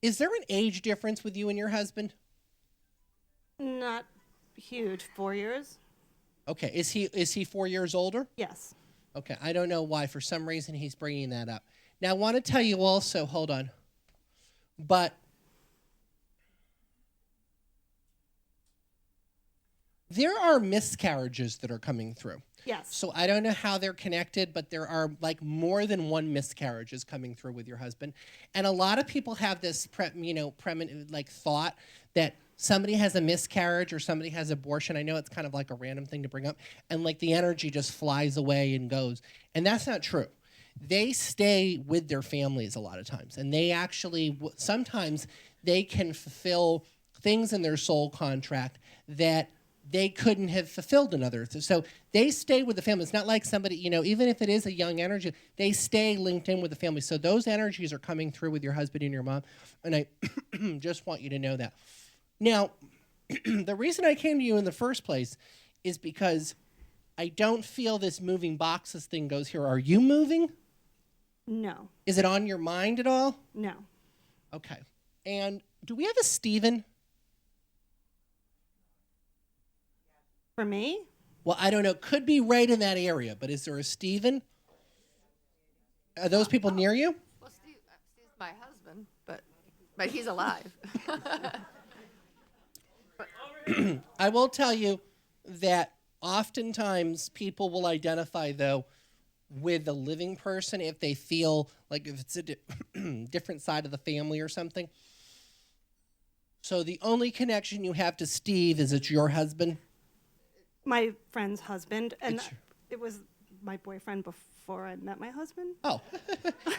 Is there an age difference with you and your husband? Not huge. 4 years. Okay. Is he 4 years older? Yes. Okay. I don't know why. For some reason, he's bringing that up. Now, I want to tell you also, hold on. But there are miscarriages that are coming through. Yes. So I don't know how they're connected, but there are like more than one miscarriages coming through with your husband. And a lot of people have this thought that somebody has a miscarriage or somebody has abortion. I know it's kind of like a random thing to bring up, and like the energy just flies away and goes. And that's not true. They stay with their families a lot of times, and they actually sometimes they can fulfill things in their soul contract that they couldn't have fulfilled another. So they stay with the family. It's not like somebody, even if it is a young energy, they stay linked in with the family. So those energies are coming through with your husband and your mom. And I just want you to know that. Now, the reason I came to you in the first place is because I don't feel this moving boxes thing goes here. Are you moving? No. Is it on your mind at all? No. Okay. And do we have a Stephen? For me? Well, I don't know. Could be right in that area, but is there a Stephen? Are those people near you? Well, Steve's my husband, but he's alive. I will tell you that oftentimes people will identify, though, with a living person if they feel like if it's a different side of the family or something. So the only connection you have to Steve is it's your husband? My friend's husband, and It's- it was my boyfriend before I met my husband. Oh,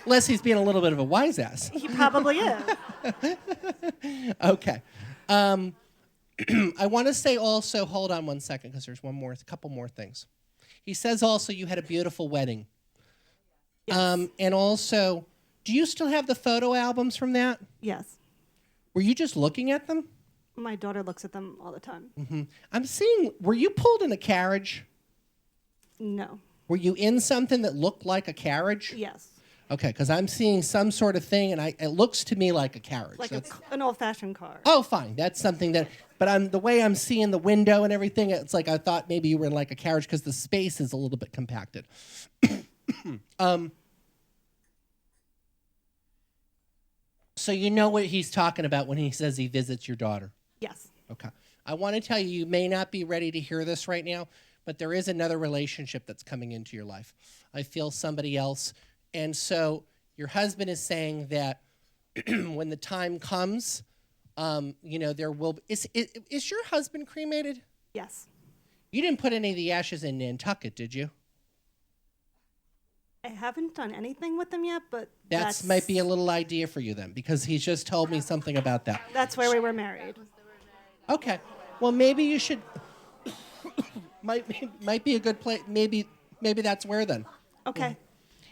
unless he's being a little bit of a wise ass. He probably is. Okay. I want to say also, hold on one second, because there's a couple more things. He says also you had a beautiful wedding. Yes. And also, do you still have the photo albums from that? Yes. Were you just looking at them? My daughter looks at them all the time. I'm seeing, were you pulled in a carriage? No. Were you in something that looked like a carriage? Yes. Okay, because I'm seeing some sort of thing, and it looks to me like a carriage. Like That's- an old-fashioned car. Oh, fine. That's something that. But the way I'm seeing the window and everything, it's like I thought maybe you were in like a carriage because the space is a little bit compacted. So you know what he's talking about when he says he visits your daughter. Yes. Okay. I want to tell you, you may not be ready to hear this right now, but there is another relationship that's coming into your life. I feel somebody else. And so your husband is saying that when the time comes, there will be. Is your husband cremated? Yes. You didn't put any of the ashes in Nantucket, did you? I haven't done anything with them yet, but That might be a little idea for you then, because he's just told me something about that. That's where we were married. Okay. Well, maybe you should might be a good place. Maybe that's where then. Okay.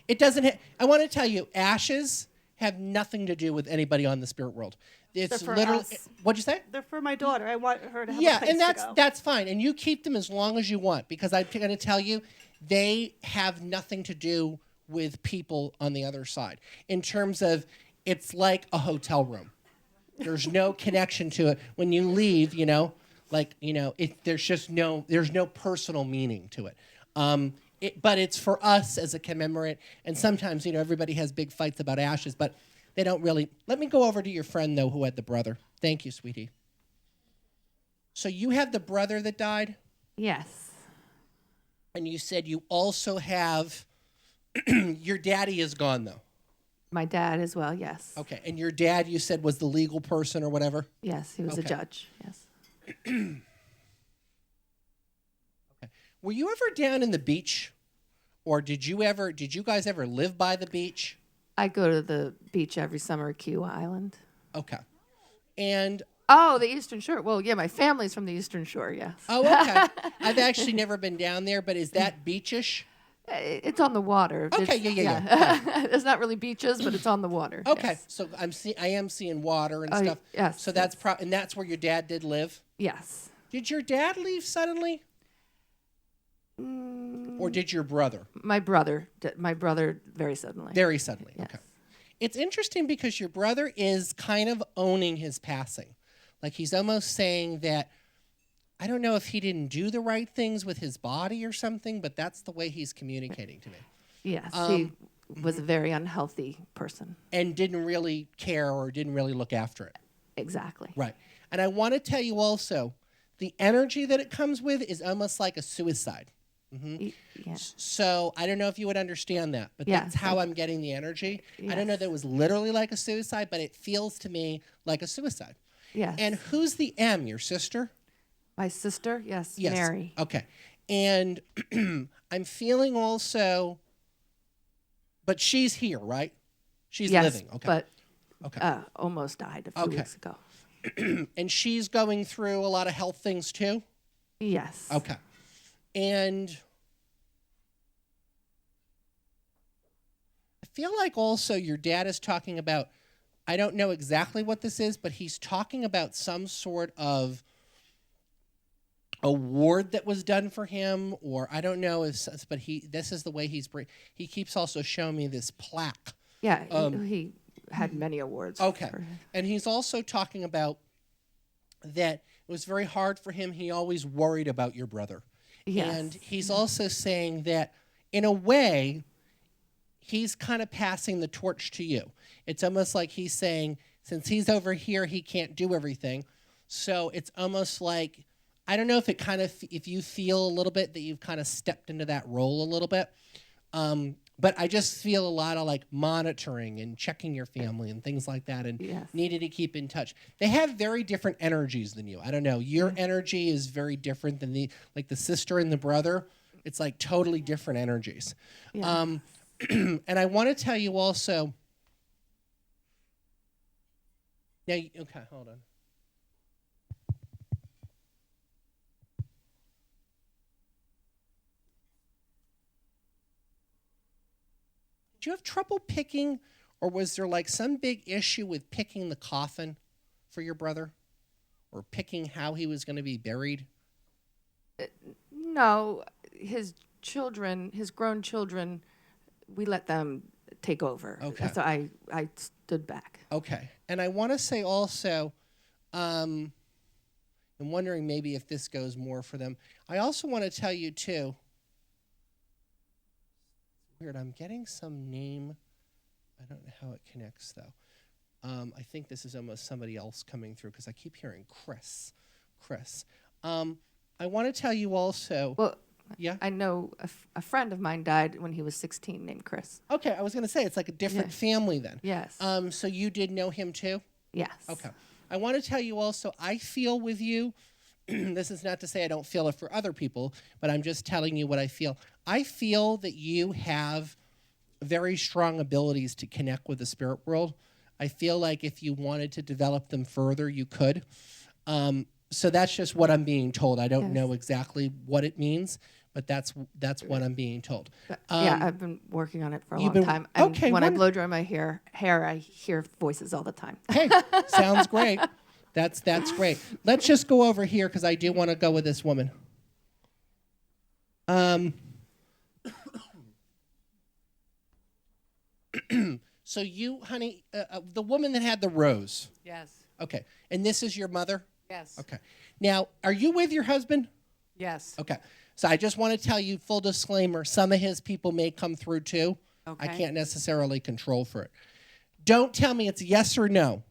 It doesn't. I want to tell you, ashes have nothing to do with anybody on the spirit world. It's They're for literally. us. What'd you say? They're for my daughter. I want her to have a Yeah, place and to go. that's fine, and you keep them as long as you want because I'm going to tell you, they have nothing to do with people on the other side. In terms of, it's like a hotel room. There's no connection to it. When you leave, there's no personal meaning to it. But it's for us as a commemorate, and sometimes, everybody has big fights about ashes, but they don't really. Let me go over to your friend, though, who had the brother. Thank you, sweetie. So you have the brother that died, Yes. and you said you also have, your daddy is gone, though. My dad as well, yes. Okay, and your dad, you said, was the legal person or whatever? Yes, he was a Okay. judge, yes. Okay. Were you ever down in the beach? Or did you guys ever live by the beach? I go to the beach every summer at Key Island. Okay. And, Oh, the Eastern Shore. Well, yeah, my family's from the Eastern Shore, yes. oh, okay. I've actually never been down there, but is that beachish? It's on the water. Okay, It's- yeah. There's not really beaches, but it's on the water. Okay, Yes. so I am seeing water and Oh, stuff. yes, So that's and that's where your dad did live? Yes. Did your dad leave suddenly? Or did your brother? My brother very suddenly. Very suddenly. Yes. Okay. It's interesting because your brother is kind of owning his passing. Like he's almost saying that, I don't know if he didn't do the right things with his body or something, but that's the way he's communicating to me. Yes, he was a very unhealthy person. And didn't really care or didn't really look after it. Exactly. Right. And I want to tell you also, the energy that it comes with is almost like a suicide. Yes. So I don't know if you would understand that, but Yeah. that's how I'm getting the energy. I don't know that it was literally like a suicide, but it feels to me like a suicide. Yes. And who's the M? Your sister? My sister, yes, Yes. Mary. Okay. And I'm feeling also, but she's here, right? She's Yes, living. Okay. but Okay. almost died a few Okay. weeks ago. And she's going through a lot of health things too? Yes. Okay. And I feel like also your dad is talking about, I don't know exactly what this is, but he's talking about some sort of award that was done for him, or I don't know, but this is the way he keeps also showing me this plaque. Yeah, he had many awards. Okay. for- And he's also talking about that it was very hard for him. He always worried about your brother. Yes. And he's also saying that, in a way, he's kind of passing the torch to you. It's almost like he's saying, since he's over here, he can't do everything. So it's almost like, I don't know if if you feel a little bit that you've kind of stepped into that role a little bit. But I just feel a lot of like monitoring and checking your family and things like that, and Yes. needed to keep in touch. They have very different energies than you. I don't know. Your energy is very different than the sister and the brother. It's like totally different energies. Yeah. And I want to tell you also. Now, okay, hold on. Did you have trouble picking, or was there like some big issue with picking the coffin for your brother, or picking how he was going to be buried? No, his grown children, we let them take over. Okay. So I stood back. Okay. And I want to say also, I'm wondering maybe if this goes more for them. I also want to tell you too. Weird, I'm getting some name. I don't know how it connects though. I think this is almost somebody else coming through because I keep hearing Chris. I want to tell you also. Well, Yeah. I know a friend of mine died when he was 16 named Chris. Okay, I was going to say it's like a different Yeah. family then. Yes. So you did know him too? Yes. Okay. I want to tell you also, I feel with you. This is not to say I don't feel it for other people, but I'm just telling you what I feel. I feel that you have very strong abilities to connect with the spirit world. I feel like if you wanted to develop them further, you could. So that's just what I'm being told. I don't Yes. know exactly what it means, but that's what I'm being told. Yeah, I've been working on it for a you've long been- time. And okay, when I wonderful. blow dry my hair, I hear voices all the time. Hey, sounds great. That's great. Let's just go over here because I do want to go with this woman. So you, honey, the woman that had the rose. Yes. Okay, and this is your mother. Yes. Okay. Now, are you with your husband? Yes. Okay. So I just want to tell you, full disclaimer, some of his people may come through too. I Okay. can't necessarily control for it. Don't tell me it's yes or no.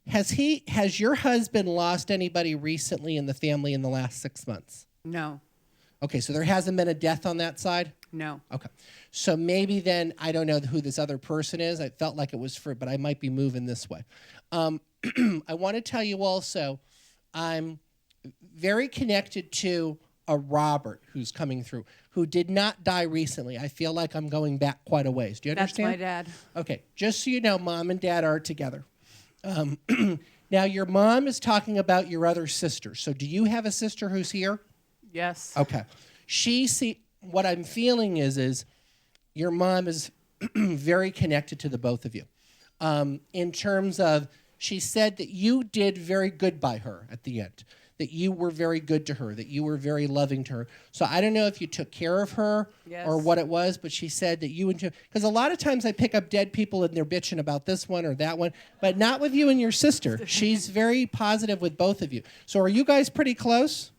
Has your husband lost anybody recently in the family in the last 6 months? No. Okay, so there hasn't been a death on that side? No. Okay. So maybe then, I don't know who this other person is. I felt like it was but I might be moving this way. I want to tell you also, I'm very connected to a Robert who's coming through, who did not die recently. I feel like I'm going back quite a ways. Do you That's understand? my dad. Okay, just so you know, mom and dad are together. Now, your mom is talking about your other sister. So do you have a sister who's here? Yes. Okay. What I'm feeling is your mom is very connected to the both of you. In terms of, she said that you did very good by her at the end, that you were very good to her, that you were very loving to her. So I don't know if you took care of her or Yes. what it was, but she said that you and because a lot of times I pick up dead people and they're bitching about this one or that one, but not with you and your sister. She's very positive with both of you. So are you guys pretty close?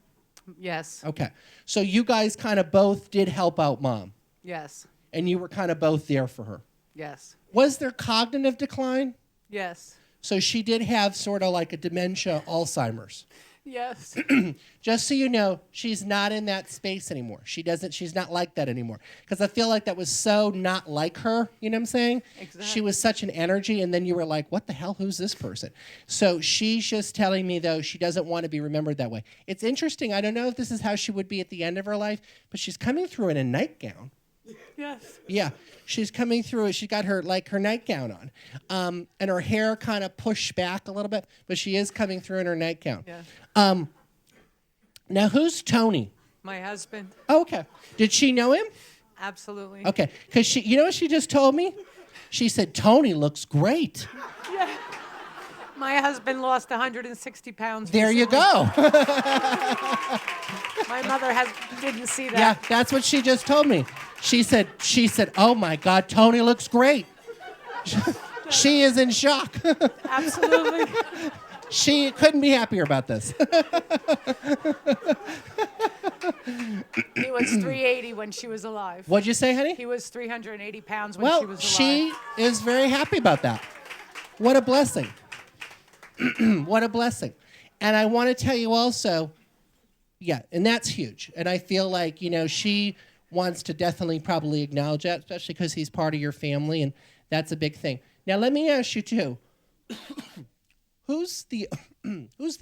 Yes. Okay. So you guys kind of both did help out mom, Yes. and you were kind of both there for her. Yes. Was there cognitive decline? Yes. So she did have sort of like a dementia, Alzheimer's. Yes. Just so you know, she's not in that space anymore. She's not like that anymore. Because I feel like that was so not like her, you know what I'm saying? Exactly. She was such an energy, and then you were like, what the hell, who's this person? So she's just telling me, though, she doesn't want to be remembered that way. It's interesting. I don't know if this is how she would be at the end of her life, but she's coming through in a nightgown. Yes. Yeah, she's coming through. She got her nightgown on, and her hair kind of pushed back a little bit, but she is coming through in her nightgown. Yeah. Now, who's Tony? My husband. Oh, okay. Did she know him? Absolutely. Okay, because you know what she just told me? She said Tony looks great. My husband lost 160 pounds. There you recently. go. My mother didn't see that. Yeah, that's what she just told me. She said, oh my God, Tony looks great. She is in shock. Absolutely. She couldn't be happier about this. He was 380 when she was alive. What'd you say, honey? He was 380 pounds when she Well, was alive. she is very happy about that. What a blessing. What a blessing. And I want to tell you also, yeah, and that's huge. And I feel like, she wants to definitely probably acknowledge that, especially because he's part of your family, and that's a big thing. Now, let me ask you, too. Who's the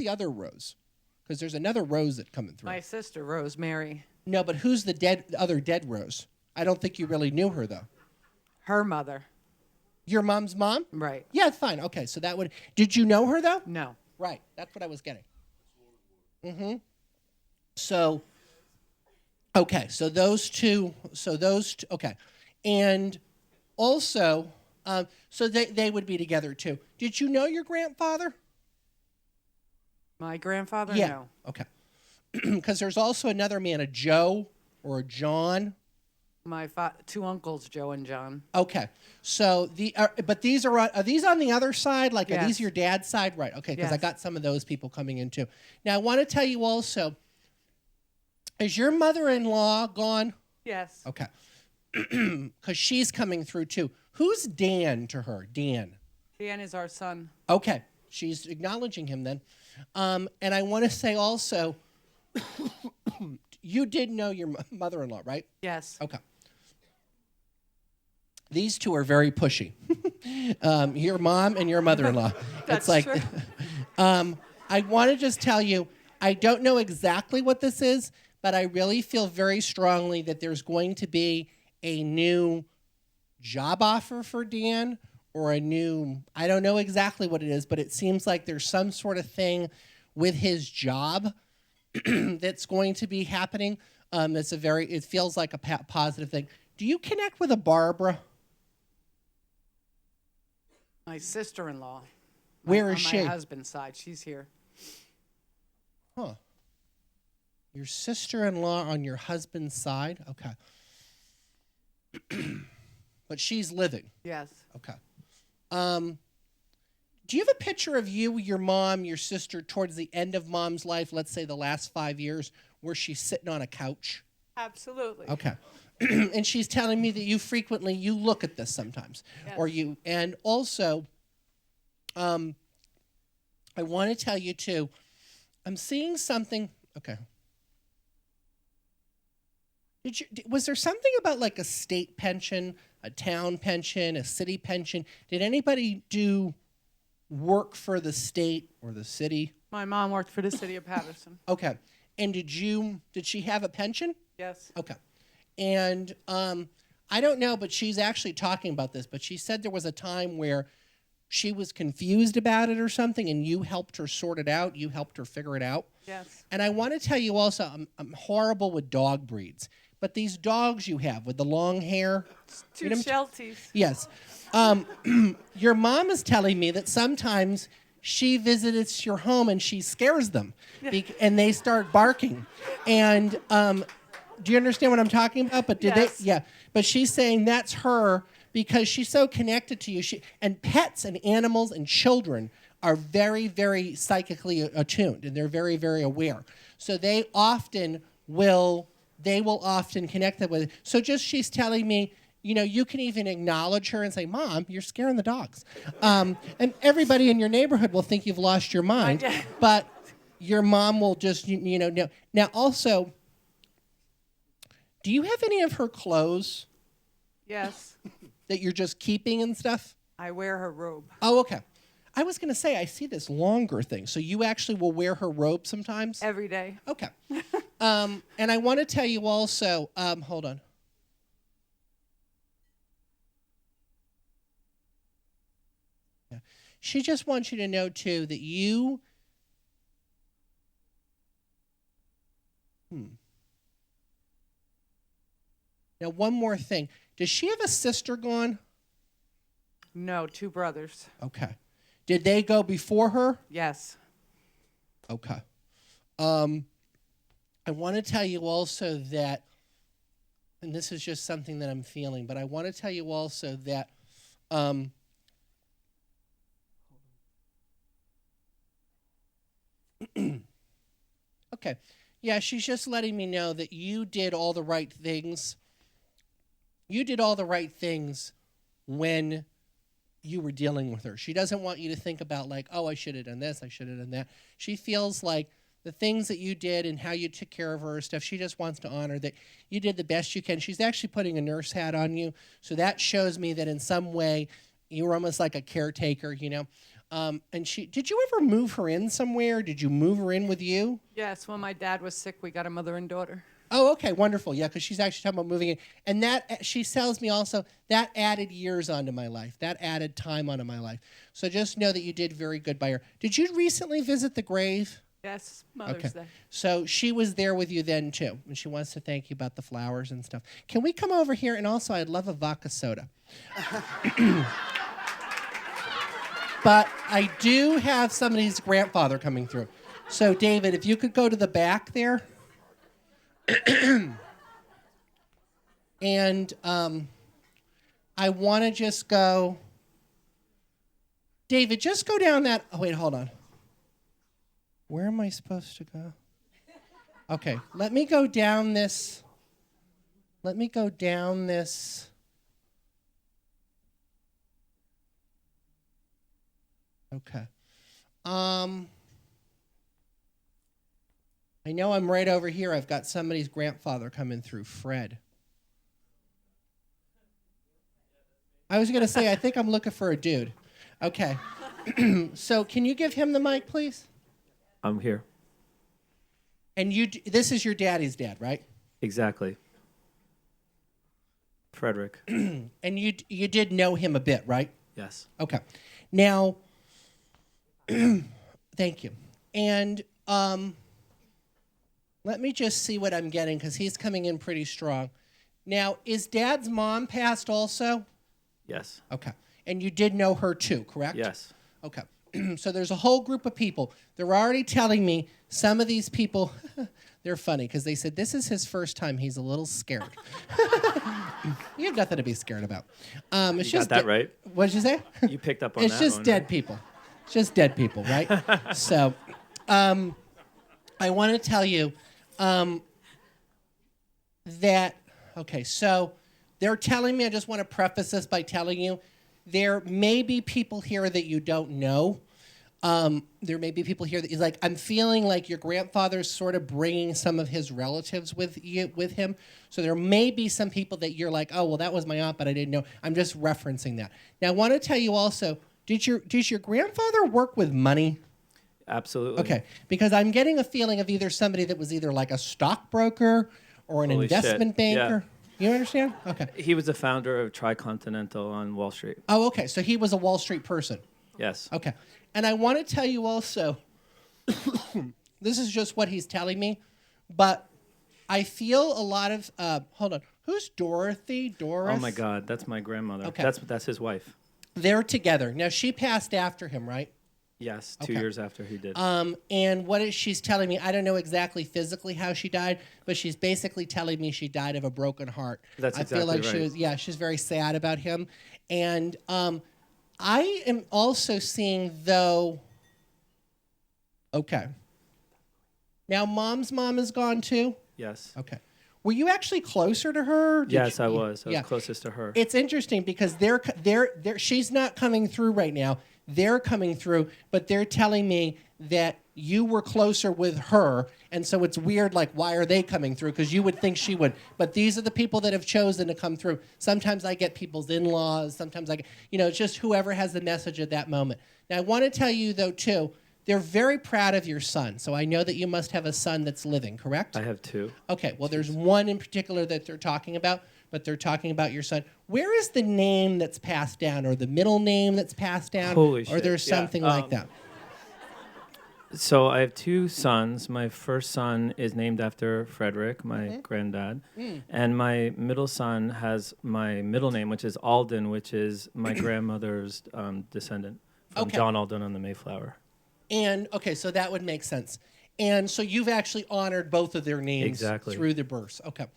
other Rose? Because there's another Rose that's coming through. My sister, Rosemary. No, but who's the other dead Rose? I don't think you really knew her, though. Her mother. Your mom's mom? Right. Yeah, fine. Okay, so that would... Did you know her, though? No. Right. That's what I was getting. Mm-hmm. So, okay. So those two. Okay. And also, so they would be together, too. Did you know your grandfather? My grandfather? Yeah. No. Okay. Because there's also another man, a Joe or a John. My two uncles, Joe and John. Okay. So but these are these on the other side? Like, are these Yes. your dad's side? Right. Okay. Because I Yes. got some of those people coming in too. Now, I want to tell you also, is your mother-in-law gone? Yes. Okay. Because she's coming through too. Who's Dan to her? Dan. Dan is our son. Okay. She's acknowledging him then. And I want to say also, you did know your mother-in-law, right? Yes. Okay. These two are very pushy. Your mom and your mother-in-law. That's it's like, true. I want to just tell you, I don't know exactly what this is, but I really feel very strongly that there's going to be a new job offer for Dan, or a new, I don't know exactly what it is, but it seems like there's some sort of thing with his job that's going to be happening. It feels like a positive thing. Do you connect with a Barbara? My sister-in-law. Where is on she? my husband's side. She's here. Huh. Your sister-in-law on your husband's side? Okay. But she's living. Yes. Okay. Do you have a picture of you, your mom, your sister towards the end of mom's life, let's say the last 5 years, where she's sitting on a couch? Absolutely. Okay. And she's telling me that you look at this sometimes. Yes. And also, I want to tell you too, I'm seeing something, okay. Was there something about like a state pension, a town pension, a city pension? Did anybody do work for the state or the city? My mom worked for the city of Patterson. Okay. And did she have a pension? Yes. Okay. And I don't know, but she's actually talking about this, but she said there was a time where she was confused about it or something, and you helped her sort it out. You helped her figure it out. Yes. And I want to tell you also, I'm horrible with dog breeds, but these dogs you have with the long hair. Two Shelties. Yes. Your mom is telling me that sometimes she visits your home and she scares them, and they start barking. And do you understand what I'm talking about? But Yes. Yeah. But she's saying that's her because she's so connected to you. And pets and animals and children are very, very psychically attuned, and they're very, very aware. So they will often connect that with it. So she's telling me, you can even acknowledge her and say, Mom, you're scaring the dogs. And everybody in your neighborhood will think you've lost your mind. But your mom will just, know. Now, also, do you have any of her clothes Yes. that you're just keeping and stuff? I wear her robe. Oh, okay. I was going to say, I see this longer thing. So you actually will wear her robe sometimes? Every day. Okay. And I want to tell you also, hold on. Yeah. She just wants you to know, too, that you... Now, one more thing. Does she have a sister gone? No, 2 brothers. Okay. Did they go before her? Yes. Okay. I want to tell you also that, and this is just something that I'm feeling, but I want to tell you also that okay. Yeah, she's just letting me know that you did all the right things. You did all the right things when you were dealing with her. She doesn't want you to think about like, oh, I should have done this, I should have done that. She feels like the things that you did and how you took care of her and stuff, she just wants to honor that you did the best you can. She's actually putting a nurse hat on you. So that shows me that in some way you were almost like a caretaker, And did you ever move her in somewhere? Did you move her in with you? Yes, when my dad was sick, we got a mother and daughter. Oh, okay, wonderful. Yeah, because she's actually talking about moving in. And that, she tells me also, that added years onto my life. That added time onto my life. So just know that you did very good by her. Did you recently visit the grave? Yes, Mother's Day. So she was there with you then, too. And she wants to thank you about the flowers and stuff. Can we come over here? And also, I'd love a vodka soda. But I do have somebody's grandfather coming through. So, David, if you could go to the back there. And I want to just go. David, just go down that. Oh, wait, hold on. Where am I supposed to go? Okay, let me go down this. Let me go down this. Okay. I know I'm right over here. I've got somebody's grandfather coming through, Fred. I was going to say, I think I'm looking for a dude. Okay. So can you give him the mic, please? I'm here. And this is your daddy's dad, right? Exactly. Frederick. And you did know him a bit, right? Yes. Okay. Now, thank you. And let me just see what I'm getting because he's coming in pretty strong. Now, is Dad's mom passed also? Yes. Okay. And you did know her too, correct? Yes. Okay. So there's a whole group of people. They're already telling me some of these people, they're funny because they said this is his first time. He's a little scared. You have nothing to be scared about. It's You just got that right. What did you say? You picked up on It's that just one, dead right? people. It's just dead people, right? So, I want to tell you that, okay, so they're telling me, I just want to preface this by telling you, there may be people here that you don't know. There may be people here that is like, I'm feeling like your grandfather's sort of bringing some of his relatives with him. So there may be some people that you're like, oh, well, that was my aunt, but I didn't know. I'm just referencing that. Now, I want to tell you also, did your grandfather work with money? Absolutely. Okay, because I'm getting a feeling of either somebody that was either like a stockbroker or an Holy shit. investment banker. You understand? Okay. He was the founder of Tricontinental on Wall Street. Oh, okay. So he was a Wall Street person. Yes. Okay. And I want to tell you also, this is just what he's telling me, but I feel a lot of, hold on. Who's Dorothy? Doris? Oh my God, that's my grandmother. Okay. That's his wife. They're together. Now, she passed after him, right? Yes, 2 Okay. years after he did. And what is she's telling me, I don't know exactly physically how she died, but she's basically telling me she died of a broken heart. That's I feel exactly like she right. was, yeah, she's very sad about him. And I am also seeing, though, okay. Now, Mom's mom is gone too? Yes. Okay. Were you actually closer to her? Yes, I was. I was yeah. closest to her. It's interesting because she's not coming through right now. They're coming through, but they're telling me that you were closer with her, and so it's weird, like, why are they coming through? Because you would think she would. But these are the people that have chosen to come through. Sometimes I get people's in-laws. Sometimes I get, it's just whoever has the message at that moment. Now, I want to tell you, though, too, they're very proud of your son. So I know that you must have a son that's living, correct? I have two. Okay, well, there's one in particular that they're talking about, but they're talking about your son. Where is the name that's passed down, or the middle name that's passed down? Holy or shit, there's yeah, something like that? So I have two sons. My first son is named after Frederick, my granddad. And my middle son has my middle name, which is Alden, which is my grandmother's descendant from Okay. John Alden on the Mayflower. And, okay, so that would make sense. And so you've actually honored both of their names Exactly. through the births. Okay.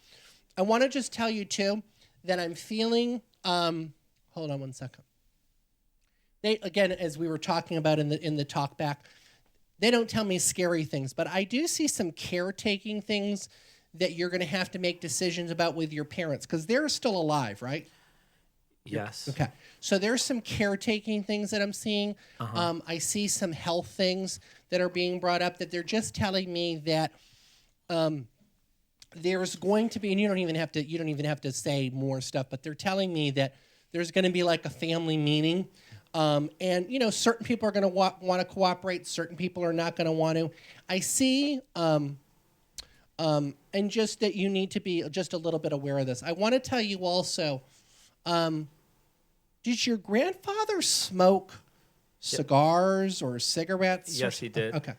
I want to just tell you, too, that I'm feeling, hold on one second. They, again, as we were talking about in the talk back, they don't tell me scary things, but I do see some caretaking things that you're going to have to make decisions about with your parents, because they're still alive, right? Yes. Okay. So there's some caretaking things that I'm seeing. I see some health things that are being brought up that they're just telling me that there's going to be, and you don't even have to say more stuff, but they're telling me that there's going to be like a family meeting. And certain people are going to want to cooperate, certain people are not going to want to. I see and just that you need to be just a little bit aware of this. I want to tell you also, did your grandfather smoke cigars or cigarettes? Yes, he did. Okay.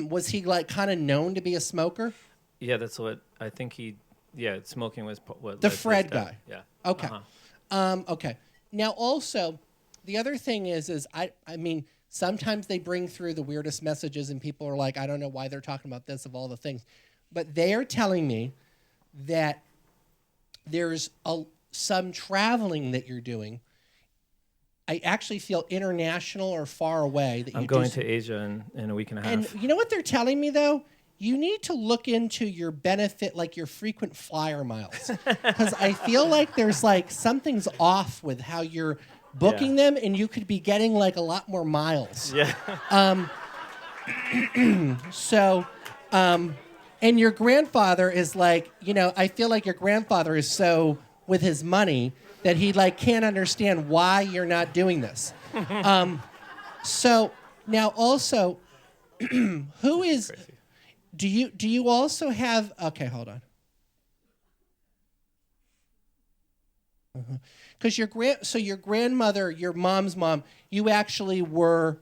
Was he like kind of known to be a smoker? Yeah, that's what I think he. Yeah, smoking was what. The led to his Fred death. guy. Yeah. Okay. Uh-huh. Okay. Now also, the other thing is I mean, sometimes they bring through the weirdest messages and people are like, I don't know why they're talking about this of all the things. But they are telling me that there's some traveling that you're doing. I actually feel international or far away. That I'm you going do to Asia in a week and a half. And you know what they're telling me, though? You need to look into your benefit, like your frequent flyer miles. Because I feel like there's like something's off with how you're booking them, and you could be getting like a lot more miles. Yeah. So, and your grandfather is like, I feel like your grandfather is so with his money that he like can't understand why you're not doing this. So now also, who is? Do you also have? Okay, hold on. Because your grandmother, your mom's mom, you actually were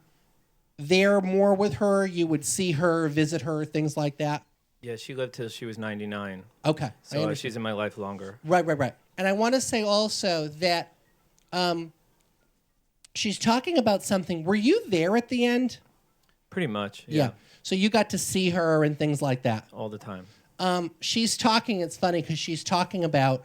there more with her? You would see her, visit her, things like that? Yeah, she lived till she was 99. Okay. I So understand. she's in my life longer. Right. And I want to say also that she's talking about something. Were you there at the end? Pretty much. Yeah. So you got to see her and things like that. All the time. She's talking, it's funny because she's talking about,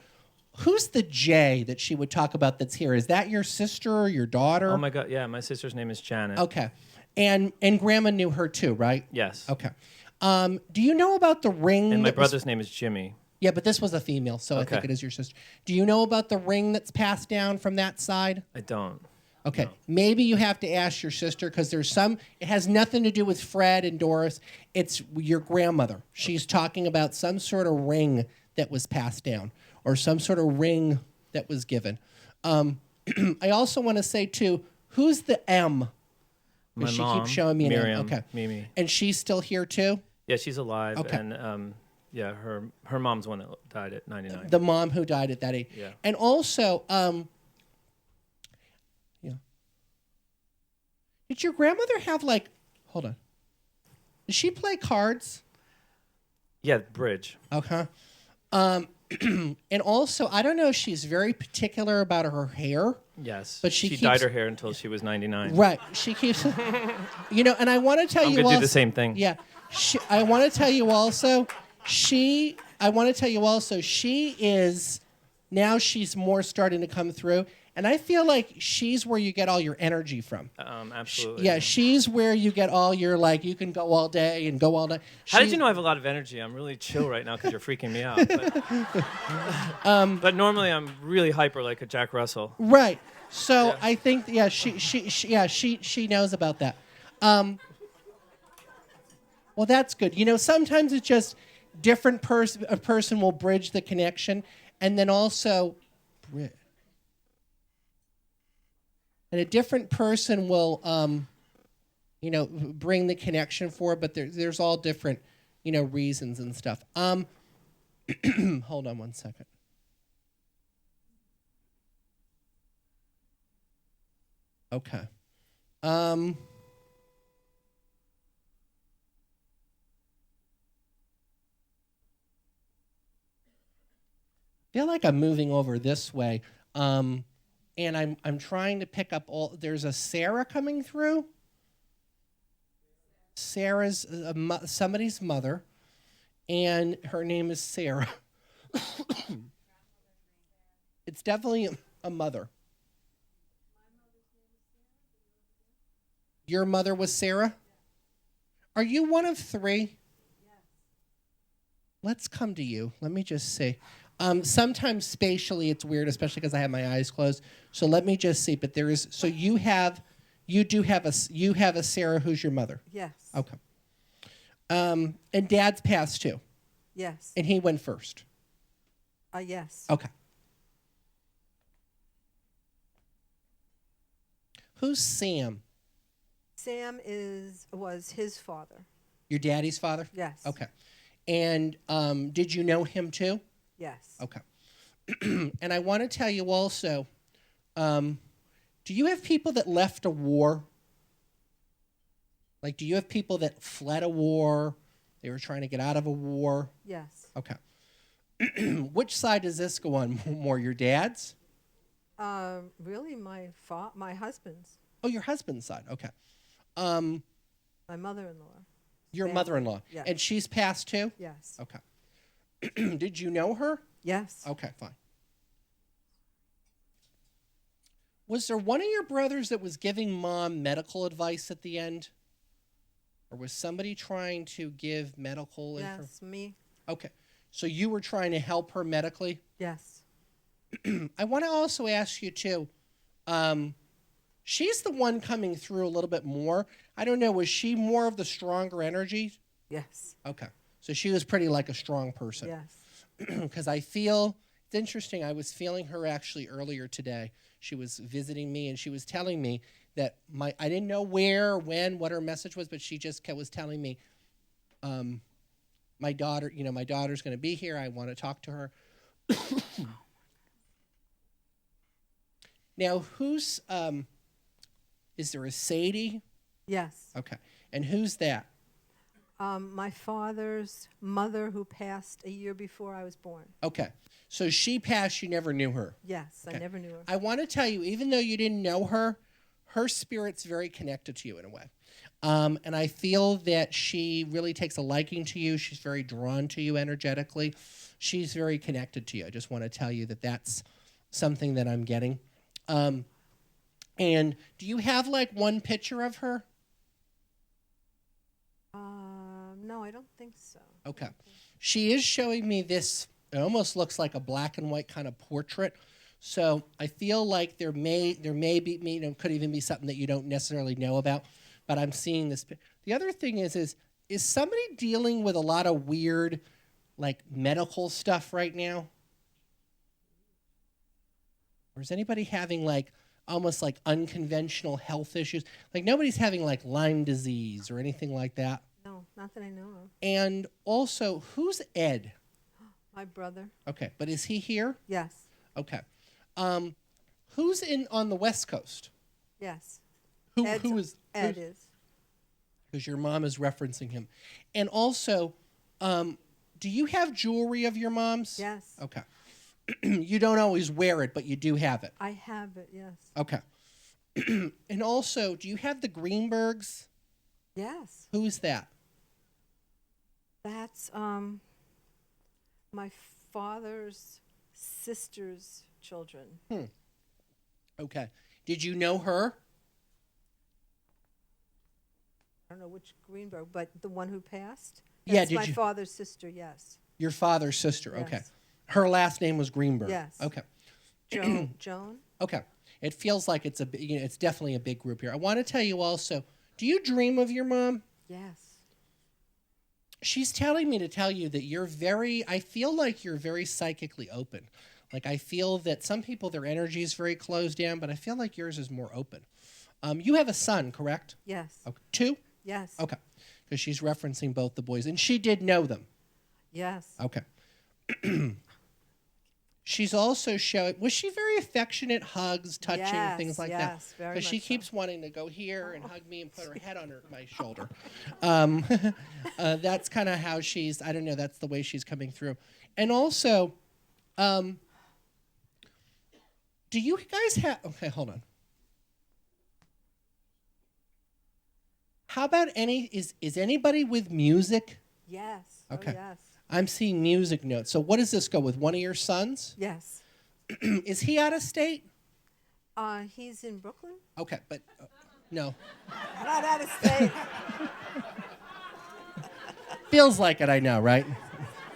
who's the J that she would talk about that's here? Is that your sister or your daughter? Oh my God. Yeah, my sister's name is Janet. Okay. And Grandma knew her too, right? Yes. Okay. Do you know about the ring? And my that was- brother's name is Jimmy. Yeah, but this was a female, so I think Okay. it is your sister. Do you know about the ring that's passed down from that side? I don't. Okay, maybe you have to ask your sister because there's some. It has nothing to do with Fred and Doris. It's your grandmother. She's talking about some sort of ring that was passed down, or some sort of ring that was given. I also want to say too, who's the M? My She mom, keeps showing me an M. Miriam, Okay, Mimi. and she's still here too. Yeah, she's alive. Okay. And yeah, her mom's the one that died at 99. The mom who died at that age. Yeah. And also, yeah. Did your grandmother have like? Hold on. Did she play cards? Yeah, bridge. Okay. And also, I don't know if she's very particular about her hair. Yes. But she dyed keeps- her hair until she was 99. Right. She keeps, and I want to tell I'm you gonna also. do the same thing. Yeah. I want to tell you also, she is, now she's more starting to come through. And I feel like she's where you get all your energy from. Absolutely. Yeah, she's where you get all your, like, you can go all day and go all day. How did you know I have a lot of energy? I'm really chill right now because you're freaking me out. But normally I'm really hyper like a Jack Russell. Right. So I think, she knows about that. Well, that's good. Sometimes it's just different a person will bridge the connection, and then also, and a different person will, bring the connection for it. But there's all different, reasons and stuff. Hold on one second. Okay. Feel like I'm moving over this way, and I'm trying to pick up all. There's a Sarah coming through. Sarah's somebody's mother, and her name is Sarah. It's definitely a mother. Your mother was Sarah? Are you one of three? Yes. Let's come to you. Let me just see. Sometimes spatially it's weird, especially because I have my eyes closed. So let me just see. But there is. So you have a Sarah who's your mother. Yes. Okay. And Dad's passed too. Yes. And he went first. Yes. Okay. Who's Sam? Sam was his father. Your daddy's father? Yes. Okay. And did you know him too? Yes. Okay. And I want to tell you also, do you have people that left a war? Like, do you have people that fled a war? They were trying to get out of a war? Yes. Okay. Which side does this go on more, your dad's? Really, my husband's. Oh, your husband's side. Okay. My mother-in-law. Your mother-in-law. Yes. And she's passed too? Yes. Okay. Did you know her? Yes. Okay, fine. Was there one of your brothers that was giving Mom medical advice at the end? Or was somebody trying to give medical information? Yes, me. Okay. So you were trying to help her medically? Yes. I want to also ask you, too, she's the one coming through a little bit more. I don't know, was she more of the stronger energy? Yes. Okay. So she was pretty like a strong person. Yes. Because I feel, it's interesting, I was feeling her actually earlier today. She was visiting me and she was telling me that I didn't know where, when, what her message was, but she just was telling me, my daughter's going to be here. I want to talk to her. Now, is there a Sadie? Yes. Okay. And who's that? My father's mother, who passed a year before I was born. Okay. So she passed, you never knew her. Yes, I Okay. never knew her. I want to tell you, even though you didn't know her, her spirit's very connected to you in a way. And I feel that she really takes a liking to you. She's very drawn to you energetically. She's very connected to you. I just want to tell you that that's something that I'm getting. And do you have like one picture of her? No, I don't think so. Okay. She is showing me this. It almost looks like a black and white kind of portrait. So I feel like there may be, could even be something that you don't necessarily know about. But I'm seeing this. The other thing is somebody dealing with a lot of weird, like medical stuff right now? Or is anybody having like almost like unconventional health issues? Like nobody's having like Lyme disease or anything like that? No, not that I know of. And also, who's Ed? My brother. Okay, but is he here? Yes. Okay. Who's on the West Coast? Yes. Who is? Ed is. Because your mom is referencing him. And also, do you have jewelry of your mom's? Yes. Okay. You don't always wear it, but you do have it. I have it, yes. Okay. And also, do you have the Greenbergs? Yes. Who's that? That's my father's sister's children. Okay. Did you know her? I don't know which Greenberg, but the one who passed? Yeah, That's did my you- father's sister, yes. Your father's sister. Okay. Yes. Her last name was Greenberg. Yes. Okay. Joan? Okay. It feels like it's it's definitely a big group here. I want to tell you also, do you dream of your mom? Yes. She's telling me to tell you that I feel like you're very psychically open. Like I feel that some people, their energy is very closed down, but I feel like yours is more open. You have a son, correct? Yes. Okay. 2? Yes. Okay. Because she's referencing both the boys. And she did know them. Yes. Okay. She's also showing, was she very affectionate, hugs, touching, Yes, things like that? yes, very Because she much so. keeps wanting to go here and hug me and put her head on my shoulder. That's kind of how she's, I don't know, that's the way she's coming through. And also, do you guys have, okay, hold on. How about is anybody with music? Yes. Okay. Oh, yes. I'm seeing music notes. So what does this go with? One of your sons? Yes. Is he out of state? He's in Brooklyn? Okay, but no. Not out of state. Feels like it, I know, right?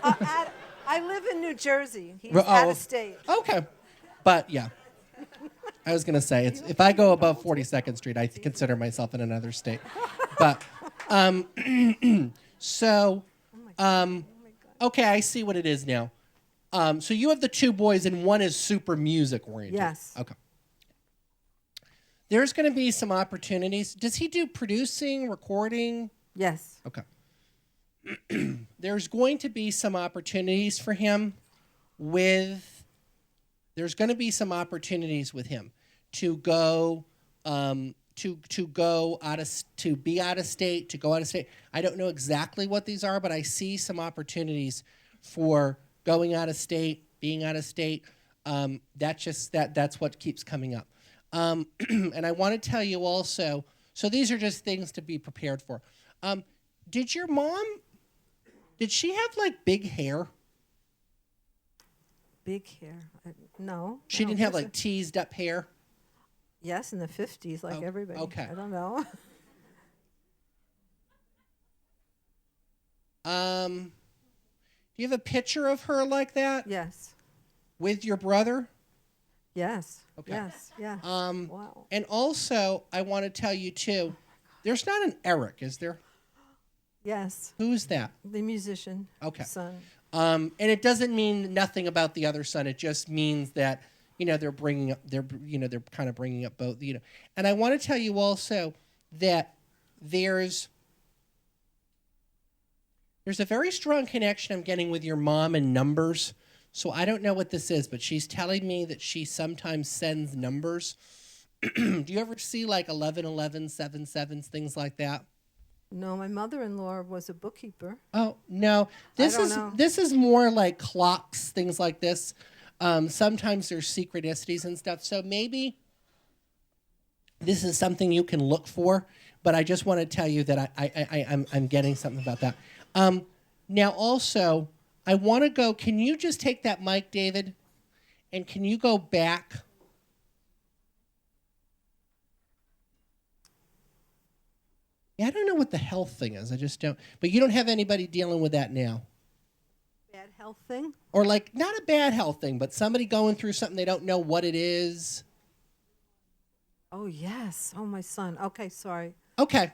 I live in New Jersey. He's Oh, out of state. Okay. But yeah. I was going to say, if I go above 42nd Street, I consider myself in another state. But, so, okay, I see what it is now. So you have the 2 boys, and one is super music oriented. Yes. Okay. There's going to be some opportunities. Does he do producing, recording? Yes. Okay. There's going to be some opportunities for him there's going to be some opportunities with him to go to go out of to be out of state, to go out of state. I don't know exactly what these are, but I see some opportunities for going out of state, being out of state. That's what keeps coming up. And I want to tell you also, so these are just things to be prepared for. Did your mom, did she have like big hair? Big hair. No. She didn't have like teased up hair? Yes, in the 50s, like everybody. Okay. I don't know. Do you have a picture of her like that? Yes. With your brother? Yes. Okay. Yes. Yeah. Wow. And also, I want to tell you too, there's not an Eric, is there? Yes. Who's that? The musician. Okay. Son. And it doesn't mean nothing about the other son. It just means that, they're kind of bringing up both, And I want to tell you also that there's a very strong connection I'm getting with your mom and numbers. So I don't know what this is, but she's telling me that she sometimes sends numbers. Do you ever see like 1111, 77s, things like that? No, my mother-in-law was a bookkeeper. Oh no, this don't is know. this is more like clocks, things like this. Sometimes there's synchronicities and stuff. So maybe this is something you can look for. But I just want to tell you that I'm getting something about that. Now also, I want to go. Can you just take that mic, David, and can you go back? Yeah, I don't know what the health thing is. I just don't. But you don't have anybody dealing with that now. Bad health thing? Or like not a bad health thing, but somebody going through something they don't know what it is. Oh, yes. Oh, my son. Okay, sorry. Okay.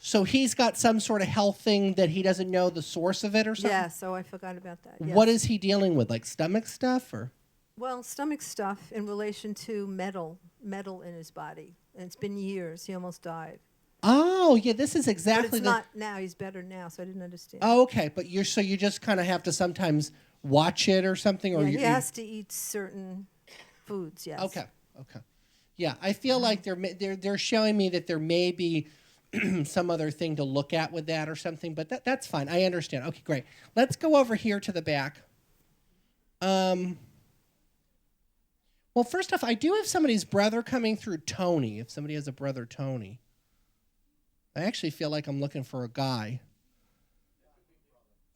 So, He's got some sort of health thing that he doesn't know the source of it or something? yeah, so I forgot about that. Yes. What is he dealing with? Like stomach stuff or? Well, stomach stuff in relation to metal in his body. And it's been years. He almost died. Oh, yeah, this is But exactly it's not now. He's better now, so I didn't understand. Oh, okay, but you just kind of have to sometimes watch it or something, or Yeah, you. he has to eat certain foods, yes. Okay. Yeah, I feel like they're showing me that there may be some other thing to look at with that or something, but that's fine. I understand. Okay, great. Let's go over here to the back. Well, first off, I do have somebody's brother coming through, Tony. If somebody has a brother, Tony. I actually feel like I'm looking for a guy.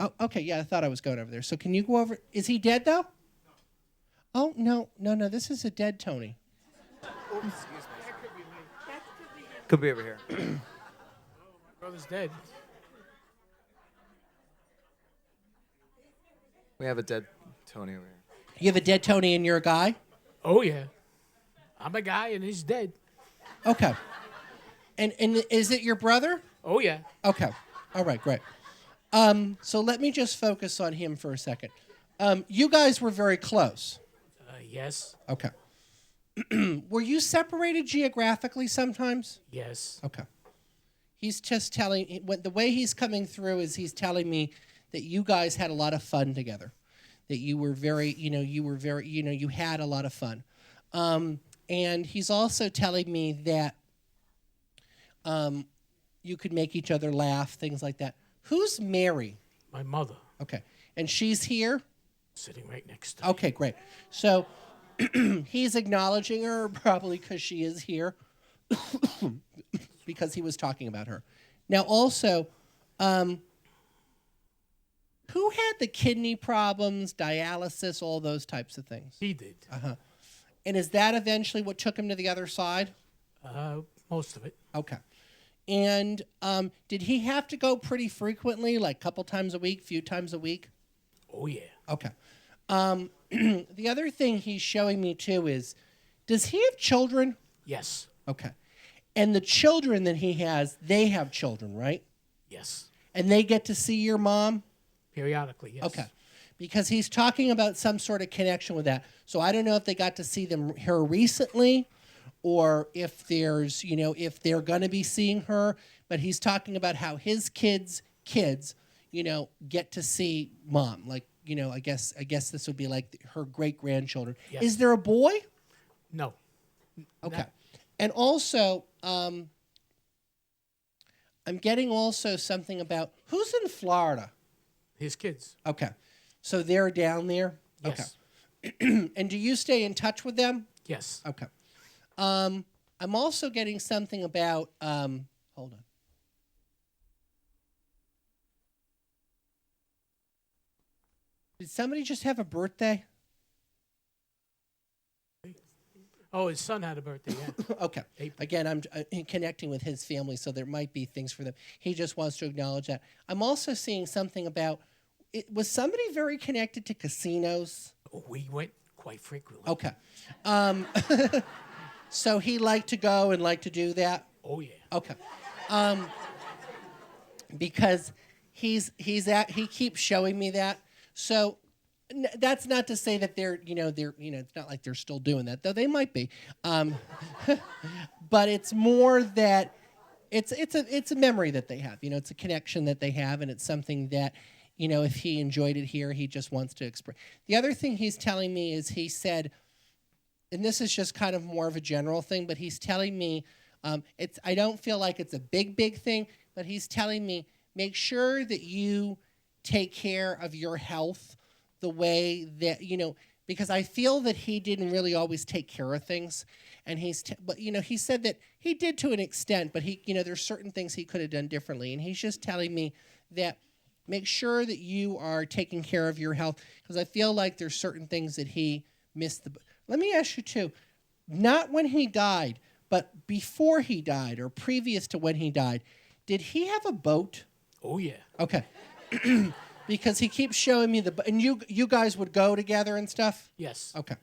Oh, okay, yeah, I thought I was going over there. So can you go over? Is he dead, though? Oh, no, this is a dead Tony. Could be over here. Brother's dead. We have a dead Tony over here. You have a dead Tony and you're a guy? Oh, yeah. I'm a guy and he's dead. Okay. And is it your brother? Oh, yeah. Okay. All right, great. So let me just focus on him for a second. You guys were very close. Yes. Okay. Were you separated geographically sometimes? Yes. Okay. He's just telling, the way he's coming through is he's telling me that you guys had a lot of fun together. That you were very, you had a lot of fun. And he's also telling me that you could make each other laugh, things like that. Who's Mary? My mother. Okay. And she's here? Sitting right next to me. Okay, great. So he's acknowledging her probably because she is here because he was talking about her. Now, also, who had the kidney problems, dialysis, all those types of things? He did. Uh-huh. And is that eventually what took him to the other side? Most of it. Okay. And did he have to go pretty frequently, like a couple times a week, few times a week? Oh, yeah. Okay. The other thing he's showing me, too, is does he have children? Yes. Okay. And the children that he has, they have children, right? Yes. And they get to see your mom? Periodically, yes. Okay. Because he's talking about some sort of connection with that. So I don't know if they got to see her recently or if there's, if they're going to be seeing her. But he's talking about how his kids, get to see mom. Like, I guess this would be like her great-grandchildren. Yes. Is there a boy? No. Okay. And also, I'm getting also something about who's in Florida? His kids. Okay. So they're down there? Yes. Okay. And do you stay in touch with them? Yes. Okay. I'm also getting something about, hold on. Did somebody just have a birthday? Oh, his son had a birthday, yeah. Okay. April. Again, I'm connecting with his family, so there might be things for them. He just wants to acknowledge that. I'm also seeing something about, was somebody very connected to casinos? Oh, we went quite frequently. Okay. So he liked to go and liked to do that? Oh, yeah. Okay. Because he keeps showing me that. So that's not to say that they're it's not like they're still doing that, though they might be. But it's more that it's a memory that they have. It's a connection that they have, and it's something that, if he enjoyed it here, he just wants to express. The other thing he's telling me is he said, and this is just kind of more of a general thing, but he's telling me, I don't feel like it's a big thing, but he's telling me, make sure that you take care of your health the way that, because I feel that he didn't really always take care of things. And but he said that he did to an extent, but there's certain things he could have done differently. And he's just telling me that make sure that you are taking care of your health, because I feel like there's certain things that he missed. Let me ask you too, not when he died, but before he died or previous to when he died, did he have a boat? Oh, yeah. Okay. Because he keeps showing me and you guys would go together and stuff? Yes. Okay.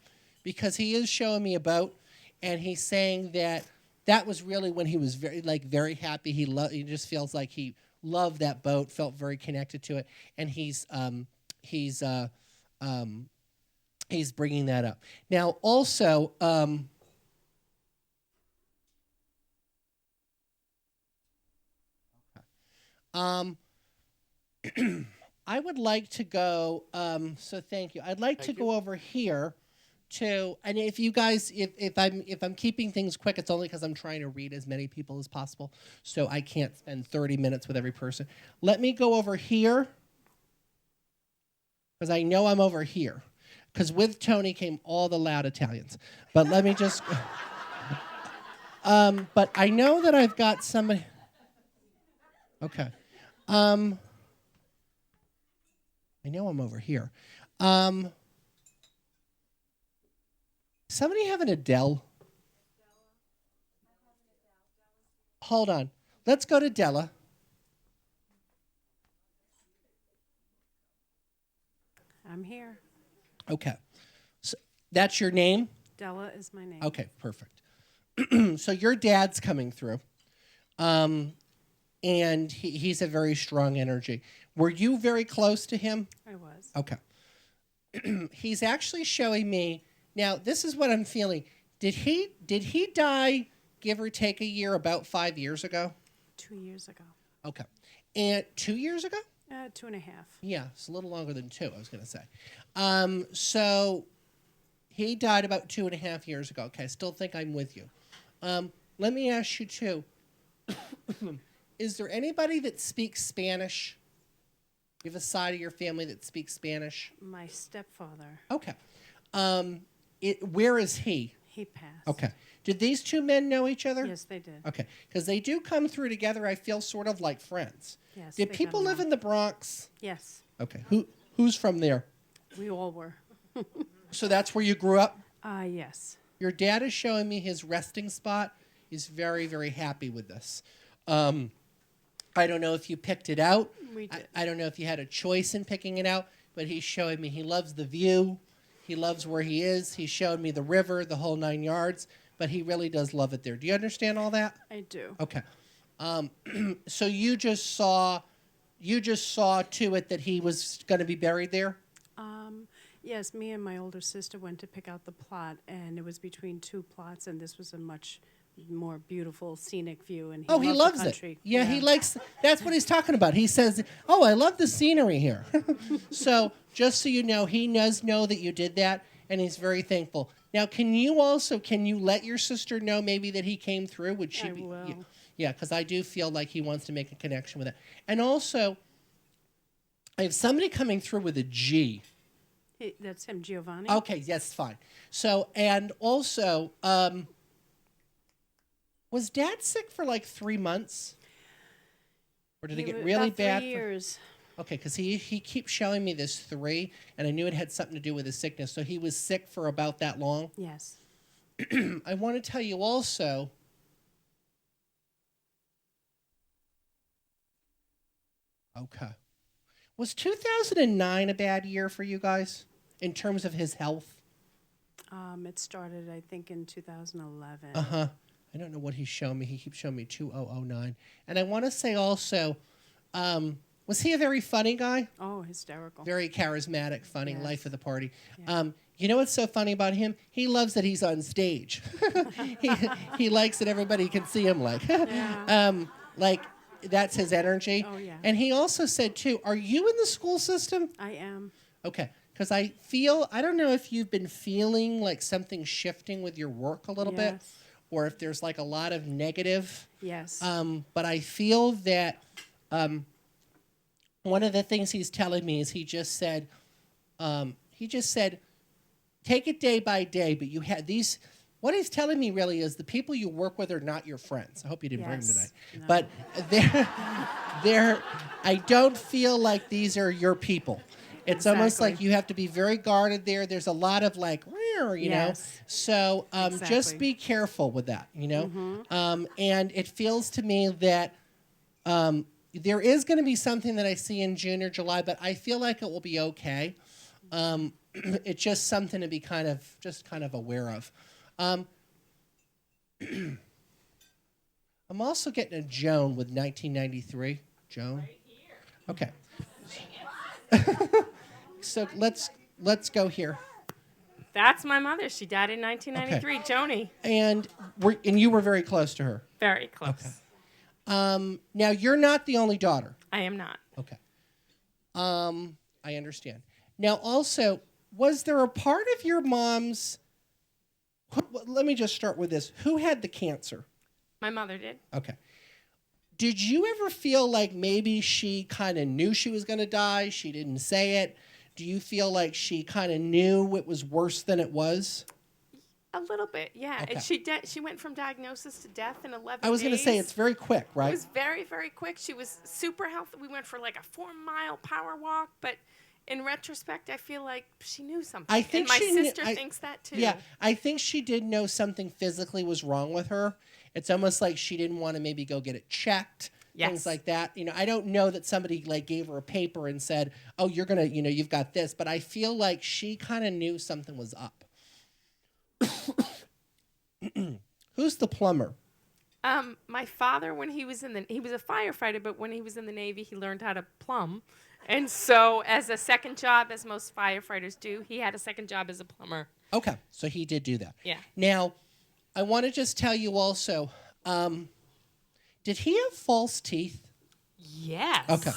Because he is showing me a boat, and he's saying that was really when he was very happy. He just feels like he loved that boat, felt very connected to it, and he's bringing that up. Now, also, I would like to go. So thank you. I'd like to go over here to, and if you guys, if I'm keeping things quick, it's only because I'm trying to read as many people as possible, so I can't spend 30 minutes with every person. Let me go over here, because I know I'm over here, because with Tony came all the loud Italians. But let me just. But I know that I've got somebody. Okay. I know I'm over here. Somebody have an Adele? Hold on. Let's go to Della. I'm here. Okay. So that's your name? Della is my name. Okay, perfect. So your dad's coming through. And he's a very strong energy. Were you very close to him? I was. Okay. He's actually showing me. Now, this is what I'm feeling. Did he die, give or take a year, about 5 years ago? 2 years ago. Okay. And 2 years ago? 2.5. Yeah, it's a little longer than 2, I was going to say. So he died about 2.5 years ago. Okay, I still think I'm with you. Let me ask you, too. Is there anybody that speaks Spanish? You have a side of your family that speaks Spanish? My stepfather. Okay. Where is he? He passed. Okay. Did these two men know each other? Yes, they did. Okay. Because they do come through together, I feel, sort of like friends. Yes. Did they people got live along. in the Bronx? Yes. Okay. Who's from there? We all were. So that's where you grew up? Yes. Your dad is showing me his resting spot. He's very, very happy with this. I don't know if you picked it out. We did. I don't know if you had a choice in picking it out, but he's showing me he loves the view. He loves where he is. He showed me the river, the whole 9 yards, but he really does love it there. Do you understand all that? I do. Okay. So you just saw to it that he was going to be buried there? Yes, me and my older sister went to pick out the plot, and it was between two plots, and this was a much more beautiful scenic view. And He loves the it. country. Yeah, he likes. That's what he's talking about. He says, "Oh, I love the scenery here." So just so you know, he does know that you did that, and he's very thankful. Now, can you let your sister know maybe that he came through? Would she I be? will. Yeah, because I do feel like he wants to make a connection with it. And also, I have somebody coming through with a G. That's him, Giovanni. Okay, yes, fine. So, and also, was Dad sick for like 3 months? Or did it get really about bad? 3 years. Okay, because he keeps showing me this 3, and I knew it had something to do with his sickness. So he was sick for about that long? Yes. I want to tell you also, okay. Was 2009 a bad year for you guys in terms of his health? It started, I think, in 2011. Uh-huh. I don't know what he's showing me. He keeps showing me 2009. And I want to say also, was he a very funny guy? Oh, hysterical. Very charismatic, funny, Yes. life of the party. Yeah. You know what's so funny about him? He loves that he's on stage. he likes that everybody can see him like that's his energy. Oh, yeah. And he also said, too, are you in the school system? I am. Okay. because I don't know if you've been feeling like something shifting with your work a little bit, Yes. or if there's like a lot of negative. Yes. But I feel that one of the things he's telling me is he just said, take it day by day, but you had these. What he's telling me really is the people you work with are not your friends. I hope you didn't bring them tonight. No. But I don't feel like these are your people. It's almost like Exactly. you have to be very guarded there. There's a lot of like, you Yes. know. So just Exactly. be careful with that, you know. And it feels to me that there is going to be something that I see in June or July, but I feel like it will be okay. It's just something to be kind of aware of. I'm also getting a Joan with 1993. Joan? Right here. Okay. So let's go here. That's my mother. She died in 1993. Joni. And you were very close to her. Very close. Okay. Now you're not the only daughter. I am not. Okay. I understand. Now also, was there a part of your mom's? Let me just start with this. Who had the cancer? My mother did. Okay. Did you ever feel like maybe she kind of knew she was going to die? She didn't say it. Do you feel like she kind of knew it was worse than it was? A little bit, yeah. Okay. And she went from diagnosis to death in 11 days. I was going to say it's very quick, right? It was very, very quick. She was super healthy. We went for like a 4-mile power walk, but in retrospect, I feel like she knew something. I think and my she knew- sister thinks that too. Yeah, I think she did know something physically was wrong with her. It's almost like she didn't want to maybe go get it checked, things Yes. like that. You know, I don't know that somebody like gave her a paper and said, "Oh, you're gonna, you've got this," but I feel like she kind of knew something was up. Who's the plumber? My father, when he was he was a firefighter, but when he was in the Navy, he learned how to plumb. And so as a second job, as most firefighters do, he had a second job as a plumber. Okay, so he did do that. Yeah. Now, I want to just tell you also, did he have false teeth? Yes. Okay.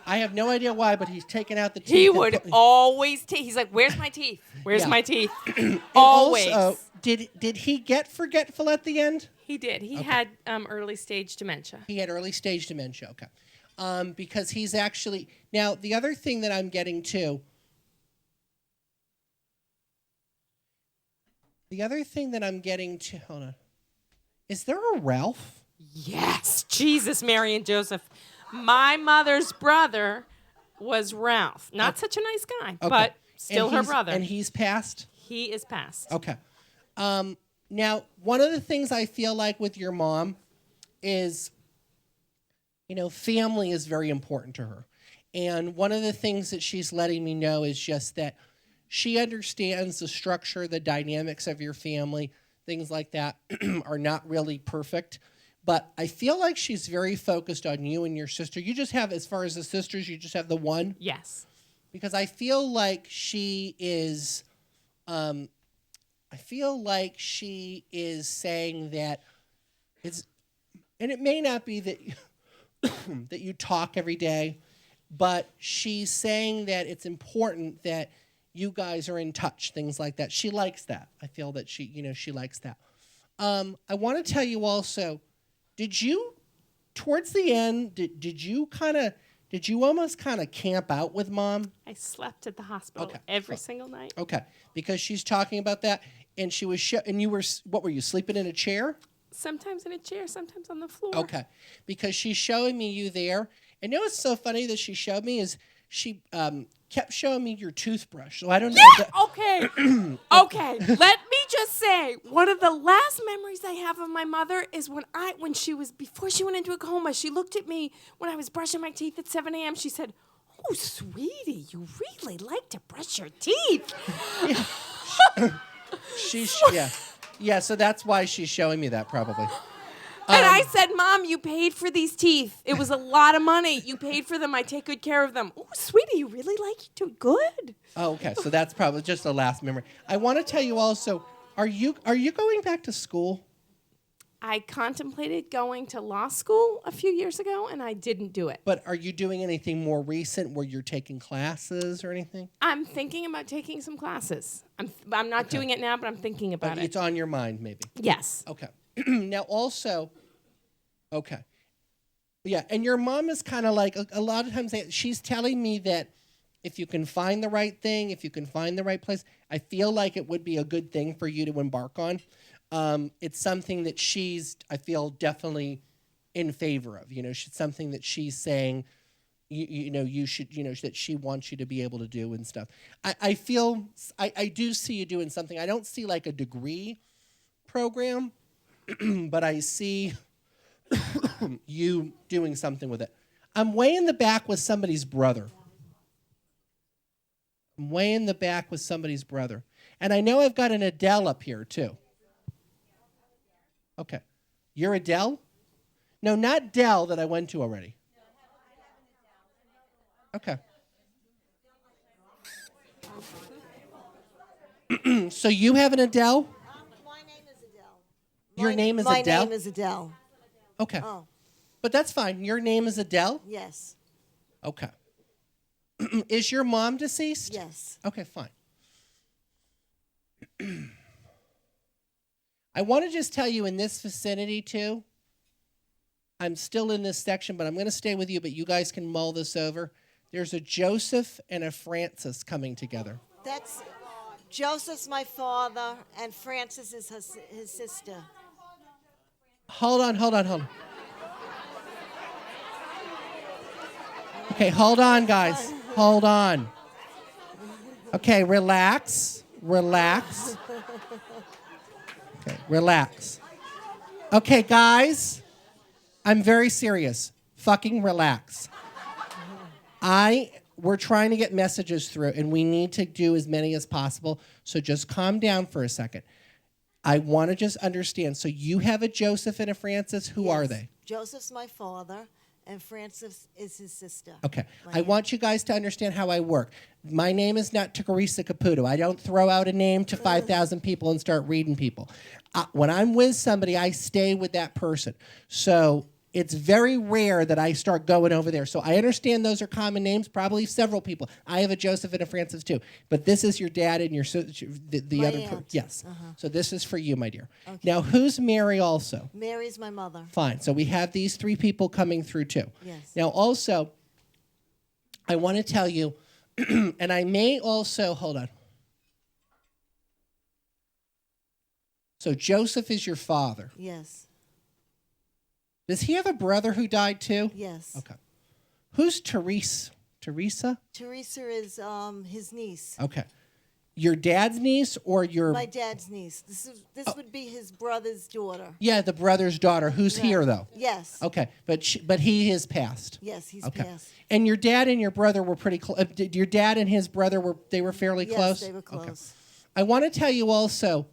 I have no idea why, but he's taken out the teeth. He and would put- always he's like, "Where's my teeth? Where's Yeah. my teeth?" And Always. Also, did he get forgetful at the end? He did. He had early stage dementia. He had early stage dementia. Okay. Because he's actually now the other thing that I'm getting to. Hold on. Is there a Ralph? Yes, Jesus, Mary and Joseph. My mother's brother was Ralph. Not such a nice guy, Okay. but still And her he's- brother. And he's passed? He is passed. Okay. Now, one of the things I feel like with your mom is, family is very important to her. And one of the things that she's letting me know is just that she understands the structure, the dynamics of your family, things like that are not really perfect. But I feel like she's very focused on you and your sister. You just have, as far as the sisters, you just have the one? Yes. Because I feel like she is, saying that it's, and it may not be that that you talk every day, but she's saying that it's important that you guys are in touch, things like that. She likes that. I feel that she likes that. I want to tell you also, did you, towards the end, did you almost kind of camp out with Mom? I slept at the hospital every single night. Okay, because she's talking about that, and she was, and you were, what were you, sleeping in a chair? Sometimes in a chair, sometimes on the floor. Okay, because she's showing me you there, and you know what's so funny that she showed me is she kept showing me your toothbrush. So I don't know. Yeah. Okay. Okay. Let me just say, one of the last memories I have of my mother is before she went into a coma. She looked at me when I was brushing my teeth at 7 a.m. She said, "Oh, sweetie, you really like to brush your teeth." Yeah. So that's why she's showing me that probably. And I said, "Mom, you paid for these teeth. It was a lot of money. You paid for them. I take good care of them." "Oh, sweetie, you really like you do good." Oh, okay. So that's probably just the last memory. I want to tell you also, are you going back to school? I contemplated going to law school a few years ago, and I didn't do it. But are you doing anything more recent where you're taking classes or anything? I'm thinking about taking some classes. I'm not doing it now, but I'm thinking about But it. it's on your mind, maybe. Yes. Okay. Now, also, okay. Yeah, and your mom is kind of like, a lot of times she's telling me that if you can find the right thing, if you can find the right place, I feel like it would be a good thing for you to embark on. It's something that I feel definitely in favor of. She's something that she's saying, you should, that she wants you to be able to do and stuff. I feel, I do see you doing something. I don't see like a degree program, but I see you doing something with it. I'm way in the back with somebody's brother. I'm way in the back with somebody's brother. And I know I've got an Adele up here, too. Okay. You're Adele? No, not Dell that I went to already. Okay. So you have an Adele? My name is Adele. Your name is Adele? My name is Adele. Okay. Oh, But that's fine. Your name is Adele? yes, Okay. Is your mom deceased? yes. Okay, fine. I want to just tell you in this vicinity, too, I'm still in this section, but I'm going to stay with you, but you guys can mull this over. There's a Joseph and a Francis coming together. That's Joseph's my father, and Frances is his sister. Hold on. Okay, hold on, guys. Hold on. Okay, relax. Okay, relax. Okay, guys, I'm very serious. Fucking relax. We're trying to get messages through, and we need to do as many as possible, so just calm down for a second. I want to just understand. So you have a Joseph and a Francis. Who are they? Joseph's my father, and Frances is his sister. Okay. I want you guys to understand how I work. My name is not Teresa Caputo. I don't throw out a name to 5,000 people and start reading people. When I'm with somebody, I stay with that person. So it's very rare that I start going over there. So I understand those are common names, probably several people. I have a Joseph and a Francis too. But this is your dad and your the My other aunt. person. Yes. Uh-huh. So this is for you, my dear. Okay. Now, who's Mary also? Mary's my mother. Fine. So we have these three people coming through too. Yes. Now, also, I want to tell you, and I may also, hold on. So Joseph is your father. Yes. Does he have a brother who died too? Yes. Okay. Who's Teresa? Teresa is his niece. Okay. Your dad's niece or your... My dad's niece. This would be his brother's daughter. Yeah, the brother's daughter. Who's here, though? Yes. Okay, but he is passed. Yes, he's Okay. passed. And your dad and your brother were pretty close. Your dad and his brother were fairly Yes, close? they were close. Okay. I want to tell you also,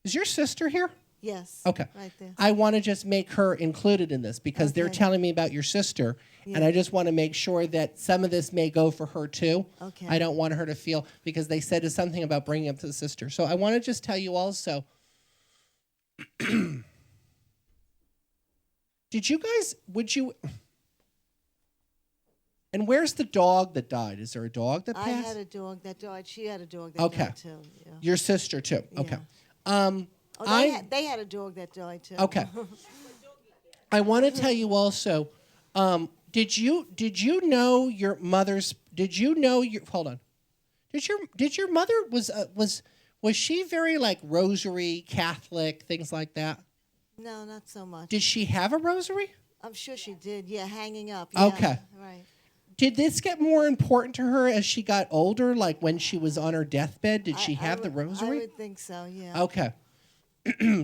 is your sister here? Yes. Okay. Right there. I want to just make her included in this because they're Okay. telling me about your sister, and I just want to make sure that some of this may go for her too. Okay. I don't want her to feel, because they said something about bringing up the sister. So I want to just tell you also, and where's the dog that died? Is there a dog that passed? I had a dog that died. She had a dog that Okay. died too. Yeah. Your sister too. Okay. They had a dog that died too. Okay. I want to tell you also, did you know your mother's? Did you know your? Hold on. Did your mother was she very like rosary Catholic, things like that? No, not so much. Did she have a rosary? I'm sure she did. Yeah, hanging up. Yeah, Okay. Right. Did this get more important to her as she got older? Like when she was on her deathbed, did she have the I rosary? would think so. Yeah. Okay.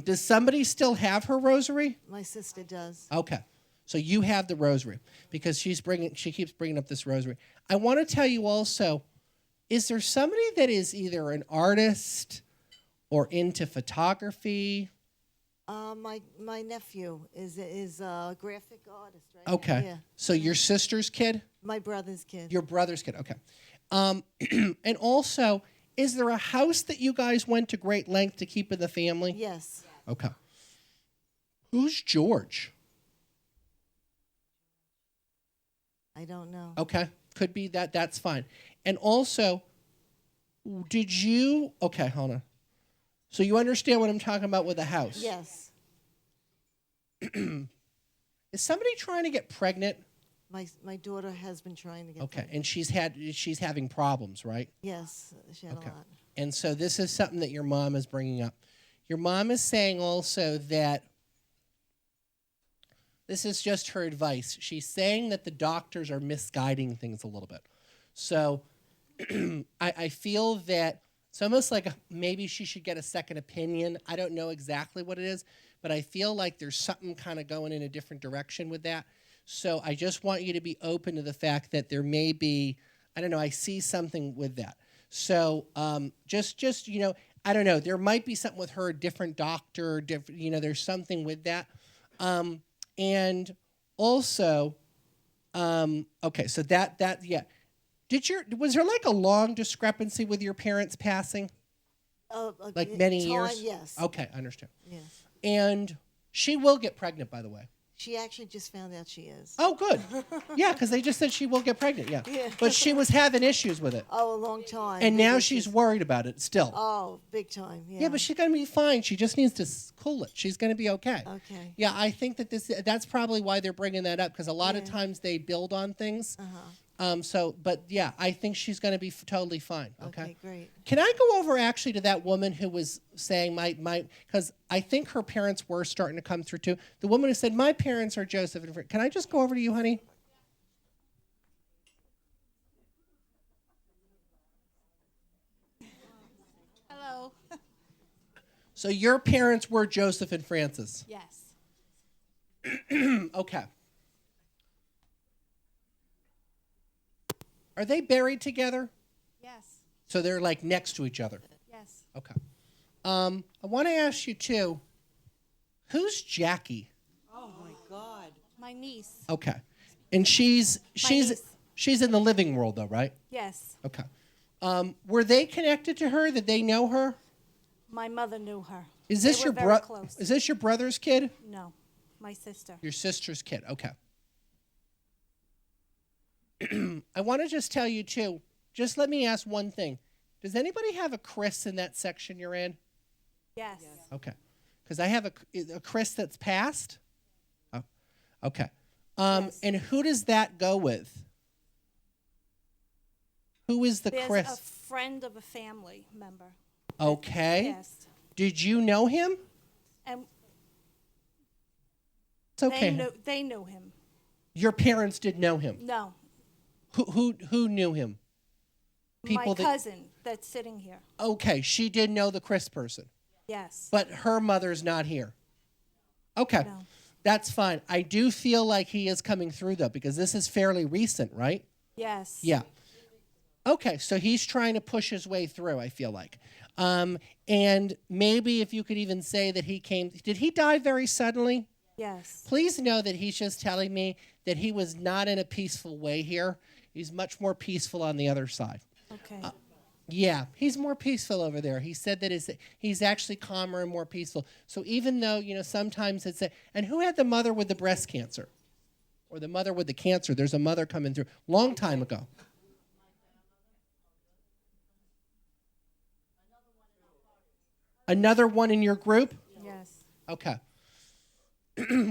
Does somebody still have her rosary? My sister does. Okay. So you have the rosary because she keeps bringing up this rosary. I want to tell you also, is there somebody that is either an artist or into photography? My nephew is a graphic artist, right? Okay. Yeah. So your sister's kid? My brother's kid. Your brother's kid. Okay. And also, is there a house that you guys went to great length to keep in the family? Yes. Okay. Who's George? I don't know. Okay, could be that. That's fine. And also, did you? Okay, hold on. So you understand what I'm talking about with the house? Yes. Is somebody trying to get pregnant? My daughter has been trying to get Okay, pregnant. and she's having problems, right? Yes, she had Okay. a lot. And so this is something that your mom is bringing up. Your mom is saying also that this is just her advice. She's saying that the doctors are misguiding things a little bit. So I feel that it's almost like maybe she should get a second opinion. I don't know exactly what it is, but I feel like there's something kind of going in a different direction with that. So I just want you to be open to the fact that there may be, I don't know, I see something with that. So just you know, I don't know, there might be something with her, a different doctor, different, you know, there's something with that. And also, okay, so that yeah. Was there like a long discrepancy with your parents passing? Like many time, years? yes. Okay, I understand. Yes. And she will get pregnant, by the way. She actually just found out she is. Oh, good. Yeah, because they just said she will get pregnant, yeah. Yeah. But she was having issues with it. Oh, a long time. And Big now issues. she's worried about it still. Oh, big time. Yeah. Yeah, but she's going to be fine. She just needs to cool it. She's going to be okay. Okay. Yeah, I think that that's probably why they're bringing that up, because a lot of times they build on things. But yeah, I think she's going to be totally fine. Okay? Okay, great. Can I go over actually to that woman who was saying because I think her parents were starting to come through too. The woman who said, my parents are Joseph and Fran. Can I just go over to you, honey? Hello. So your parents were Joseph and Francis. Yes. Okay. Are they buried together? Yes. So they're like next to each other. Yes. Okay. I want to ask you too, who's Jackie? Oh my God. My niece. Okay. And she's niece. in the living world though, right? Yes. Okay. Were they connected to her? Did they know her? My mother knew her. Is this They your were very brother? close. Is this your brother's kid? No, my sister. Your sister's kid. Okay. I want to just tell you too. Just let me ask one thing. Does anybody have a Chris in that section you're in? Yes. Okay. Because I have a Chris that's passed. Oh. Okay. And who does that go with? Who is the There's Chris? a friend of a family member. Okay. Yes. Did you know him? And It's okay. they knew him. Your parents did know him. No. Who knew him? My cousin that's sitting here. Okay, she did know the Chris person. Yes. But her mother's not here. Okay. No. That's fine. I do feel like he is coming through though, because this is fairly recent, right? Yes. Yeah. Okay, so he's trying to push his way through, I feel like. And maybe if you could even say that did he die very suddenly? Yes. Please know that he's just telling me that he was not in a peaceful way here. He's much more peaceful on the other side. Okay. Yeah, he's more peaceful over there. He said that he's actually calmer and more peaceful. So even though, sometimes and who had the mother with the breast cancer? Or the mother with the cancer? There's a mother coming through. Long time ago. Another one in your group? Yes. Okay.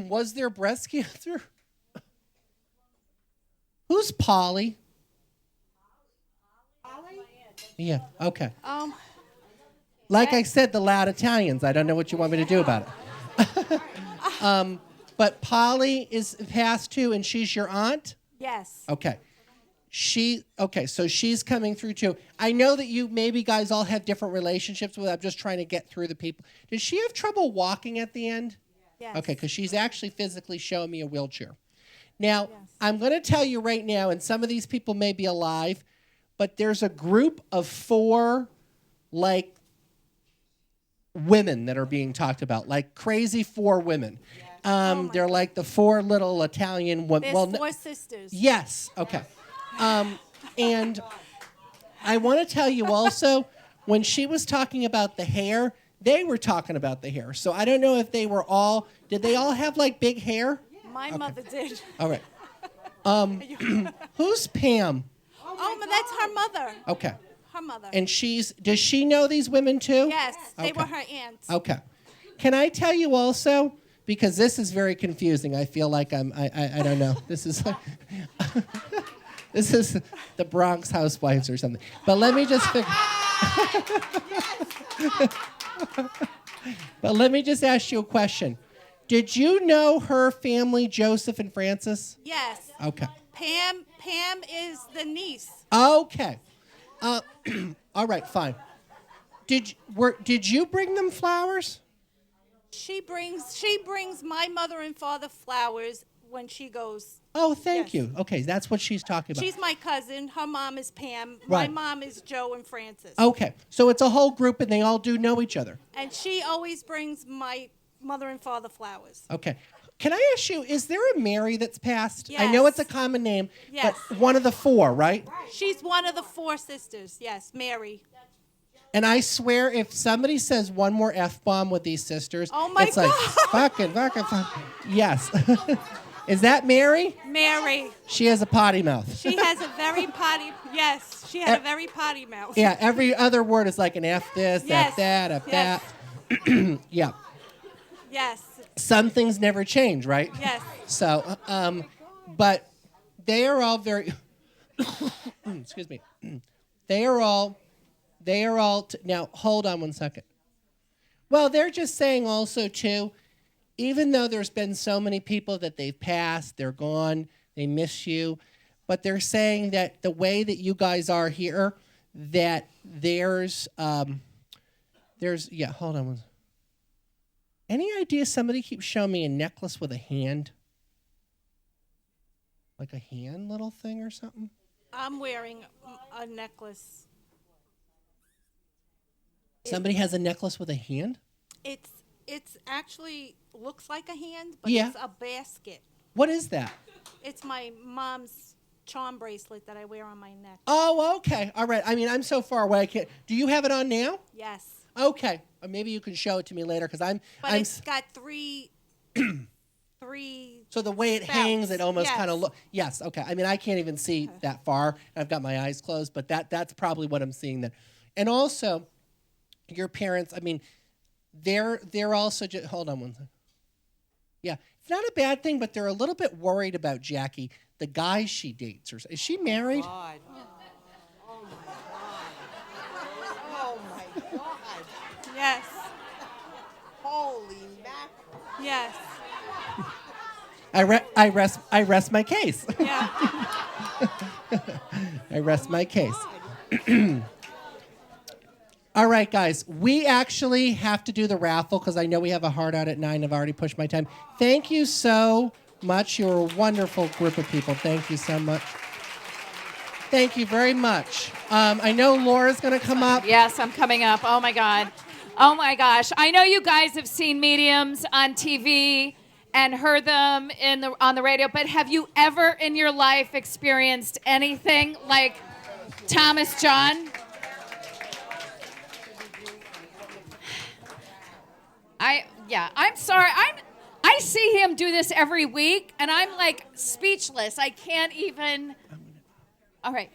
Was there breast cancer? Who's Polly? Yeah, okay. Like I said, the loud Italians. I don't know what you want me to do about it. But Polly is passed too, and she's your aunt? Yes. Okay. So she's coming through too. I know that you maybe guys all have different relationships with. I'm just trying to get through the people. Did she have trouble walking at the end? Yes. Okay, because she's actually physically showing me a wheelchair. Now, I'm going to tell you right now, and some of these people may be alive, but there's a group of 4, like, women that are being talked about, like crazy 4 women. They're like the 4 little Italian women. There's 4 sisters. Yes. Okay. And I want to tell you also, when she was talking about the hair, they were talking about the hair. So I don't know if they were all. Did they all have like big hair? My mother did. All right. Who's Pam? Oh, but that's her mother. Okay. Her mother. And does she know these women too? Yes, they Okay. were her aunts. Okay. Can I tell you also, because this is very confusing. I feel like I don't know. This is like, this is the Bronx Housewives or something. But let me just But let me just ask you a question. Did you know her family, Joseph and Francis? Yes. Okay. Pam is the niece. Okay. All right, fine. Did you bring them flowers? She brings my mother and father flowers when she goes. Oh, thank you. Okay, that's what she's talking about. She's my cousin. Her mom is Pam. Right. My mom is Joe and Francis. Okay, so it's a whole group and they all do know each other. And she always brings my mother and father flowers. Okay. Can I ask you, is there a Mary that's passed? I know Yes. it's a common name, Yes. but one of the four, right? She's one of the four sisters. Yes, Mary. And I swear, if somebody says one more F-bomb with these sisters, Oh my it's like, fucking. Yes. Is that Mary? Mary. She has a potty mouth. She has a very potty. Yes, she had a very potty mouth. Yeah, every other word is like an F this, Yes. F that, F Yes. that. Yeah. Yes. Some things never change, right? Yes. So, but they are all very, excuse me. They are all, now hold on one second. Well, they're just saying also too, even though there's been so many people that they've passed, they're gone, they miss you, but they're saying that the way that you guys are here, that there's, yeah, hold on one second. Any idea somebody keeps showing me a necklace with a hand? Like a hand little thing or something? I'm wearing a necklace. Somebody has a necklace with a hand? It's actually looks like a hand, but Yeah. it's a basket. What is that? It's my mom's charm bracelet that I wear on my neck. Oh, okay. All right. I mean, I'm so far away. I can't. Do you have it on now? Yes. Okay. Or maybe you can show it to me later because But I'm. it's got three. So the way it spouts. hangs, it almost Yes. kind of look. Yes. Okay. I mean, I can't even see that far. I've got my eyes closed, but that's probably what I'm seeing then. And also, your parents. I mean, they're also just. Hold on one second. Yeah, it's not a bad thing, but they're a little bit worried about Jackie, the guy she dates. Or is she married? God. Oh my God. Yes. Holy mackerel. Yes. I rest my case. Yeah. I rest my case. All right, guys. We actually have to do the raffle because I know we have a hard out at 9. I've already pushed my time. Thank you so much. You're a wonderful group of people. Thank you so much. Thank you very much. I know Laura's going to come up. Yes, I'm coming up. Oh, my God. Oh, my gosh. I know you guys have seen mediums on TV and heard them on the radio, but have you ever in your life experienced anything like Thomas John? I'm sorry. I see him do this every week, and I'm like speechless. I can't even. All right.